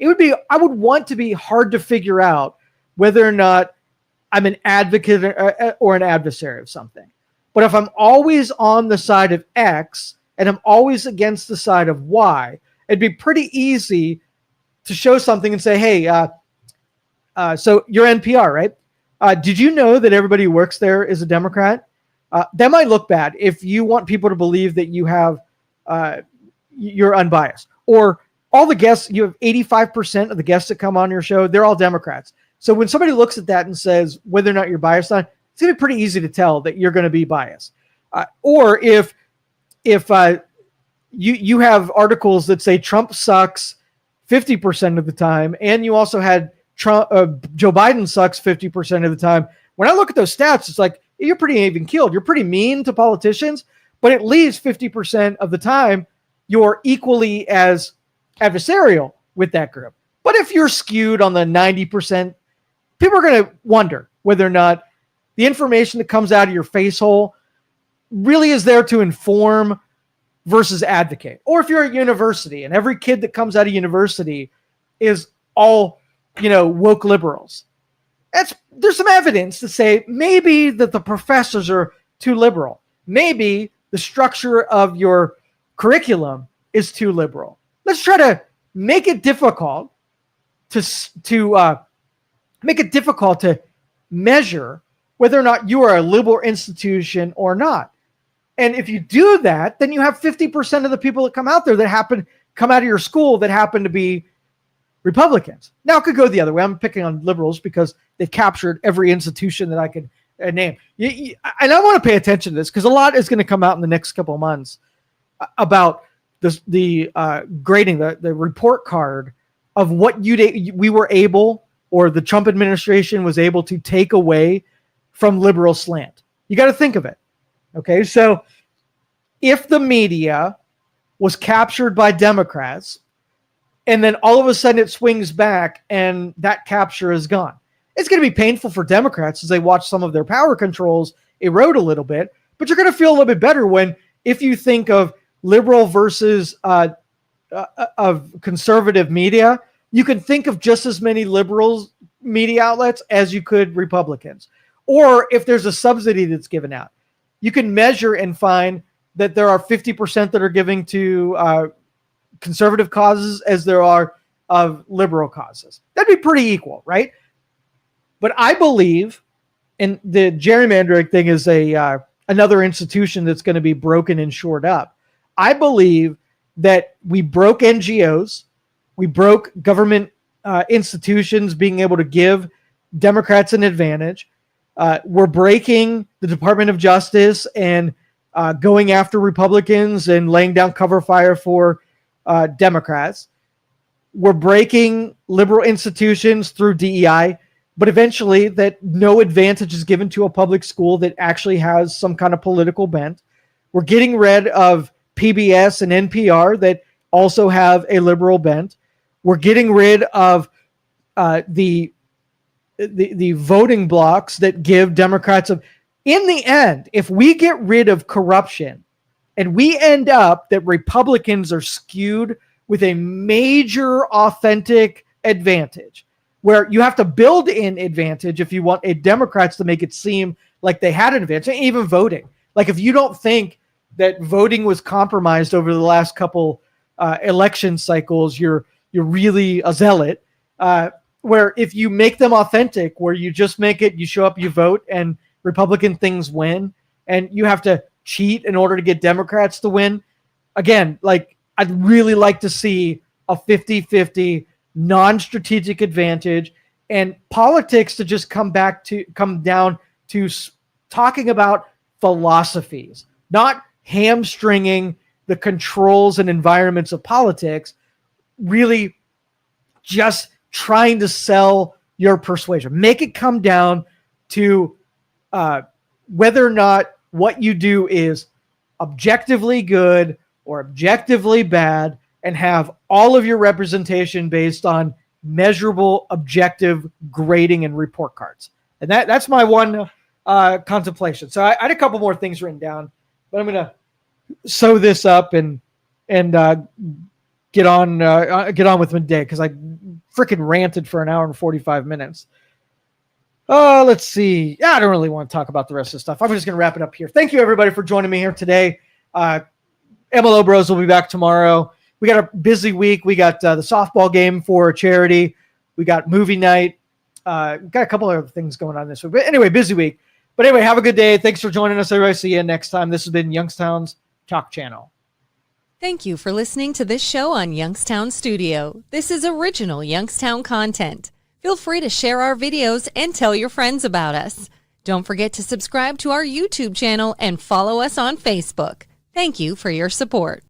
I would want to be hard to figure out whether or not I'm an advocate or an adversary of something. But if I'm always on the side of X and I'm always against the side of Y, it'd be pretty easy to show something and say, hey, so you're NPR, right? Did you know that everybody who works there is a Democrat? That might look bad if you want people to believe that you're unbiased. Or all the guests, you have 85% of the guests that come on your show, they're all Democrats. So when somebody looks at that and says whether or not you're biased on, it's going to be pretty easy to tell that you're going to be biased. Or if you have articles that say Trump sucks 50% of the time, and you also had Joe Biden sucks 50% of the time. When I look at those stats, it's like, you're pretty even keeled. You're pretty mean to politicians, but at least 50% of the time, you're equally as adversarial with that group. But if you're skewed on the 90%, people are going to wonder whether or not the information that comes out of your face hole really is there to inform versus advocate. Or if you're at university and every kid that comes out of university is all, woke liberals. There's some evidence to say maybe that the professors are too liberal. Maybe the structure of your curriculum is too liberal. Let's try to make it difficult to measure whether or not you are a liberal institution or not. And if you do that, then you have 50% of the people that come out there that come out of your school that happen to be Republicans. Now it could go the other way. I'm picking on liberals because they've captured every institution that I could name. And I want to pay attention to this because a lot is going to come out in the next couple of months about the grading, the report card of what we were able, or the Trump administration was able to take away from liberal slant. You got to think of it. Okay, so if the media was captured by Democrats, and then all of a sudden it swings back and that capture is gone. It's going to be painful for Democrats as they watch some of their power controls erode a little bit, but you're going to feel a little bit better when, if you think of liberal versus of conservative media, you can think of just as many liberals media outlets as you could Republicans. Or if there's a subsidy that's given out, you can measure and find that there are 50% that are giving to conservative causes as there are of liberal causes. That'd be pretty equal, right? But I believe, and the gerrymandering thing is another institution that's going to be broken and shored up. I believe that we broke NGOs, we broke government institutions being able to give Democrats an advantage. We're breaking the Department of Justice and going after Republicans and laying down cover fire for Democrats. We're breaking liberal institutions through DEI, but eventually that no advantage is given to a public school that actually has some kind of political bent. We're getting rid of PBS and NPR that also have a liberal bent. We're getting rid of the voting blocks that give Democrats in the end, if we get rid of corruption and we end up that Republicans are skewed with a major authentic advantage, where you have to build in advantage if you want Democrats to make it seem like they had an advantage, even voting. Like if you don't think that voting was compromised over the last couple election cycles, you're really a zealot. Where if you make them authentic, where you just make it, you show up, you vote, and Republican things win, and you have to cheat in order to get Democrats to win. Again, like I'd really like to see a 50-50 non-strategic advantage and politics to just come down to talking about philosophies, not hamstringing the controls and environments of politics, really just trying to sell your persuasion. Make it come down to whether or not what you do is objectively good or objectively bad, and have all of your representation based on measurable, objective grading and report cards. And that's my one contemplation. So I had a couple more things written down, but I'm going to sew this up and get on with my day, because I freaking ranted for an hour and 45 minutes. Let's see. Yeah, I don't really want to talk about the rest of the stuff. I'm just going to wrap it up here. Thank you, everybody, for joining me here today. MLO Bros will be back tomorrow. We got a busy week. We got the softball game for charity. We got movie night. We've got a couple other things going on this week. But anyway, busy week. But anyway, have a good day. Thanks for joining us, everybody. See you next time. This has been Youngstown's Talk Channel. Thank you for listening to this show on Youngstown Studio. This is original Youngstown content. Feel free to share our videos and tell your friends about us. Don't forget to subscribe to our YouTube channel and follow us on Facebook. Thank you for your support.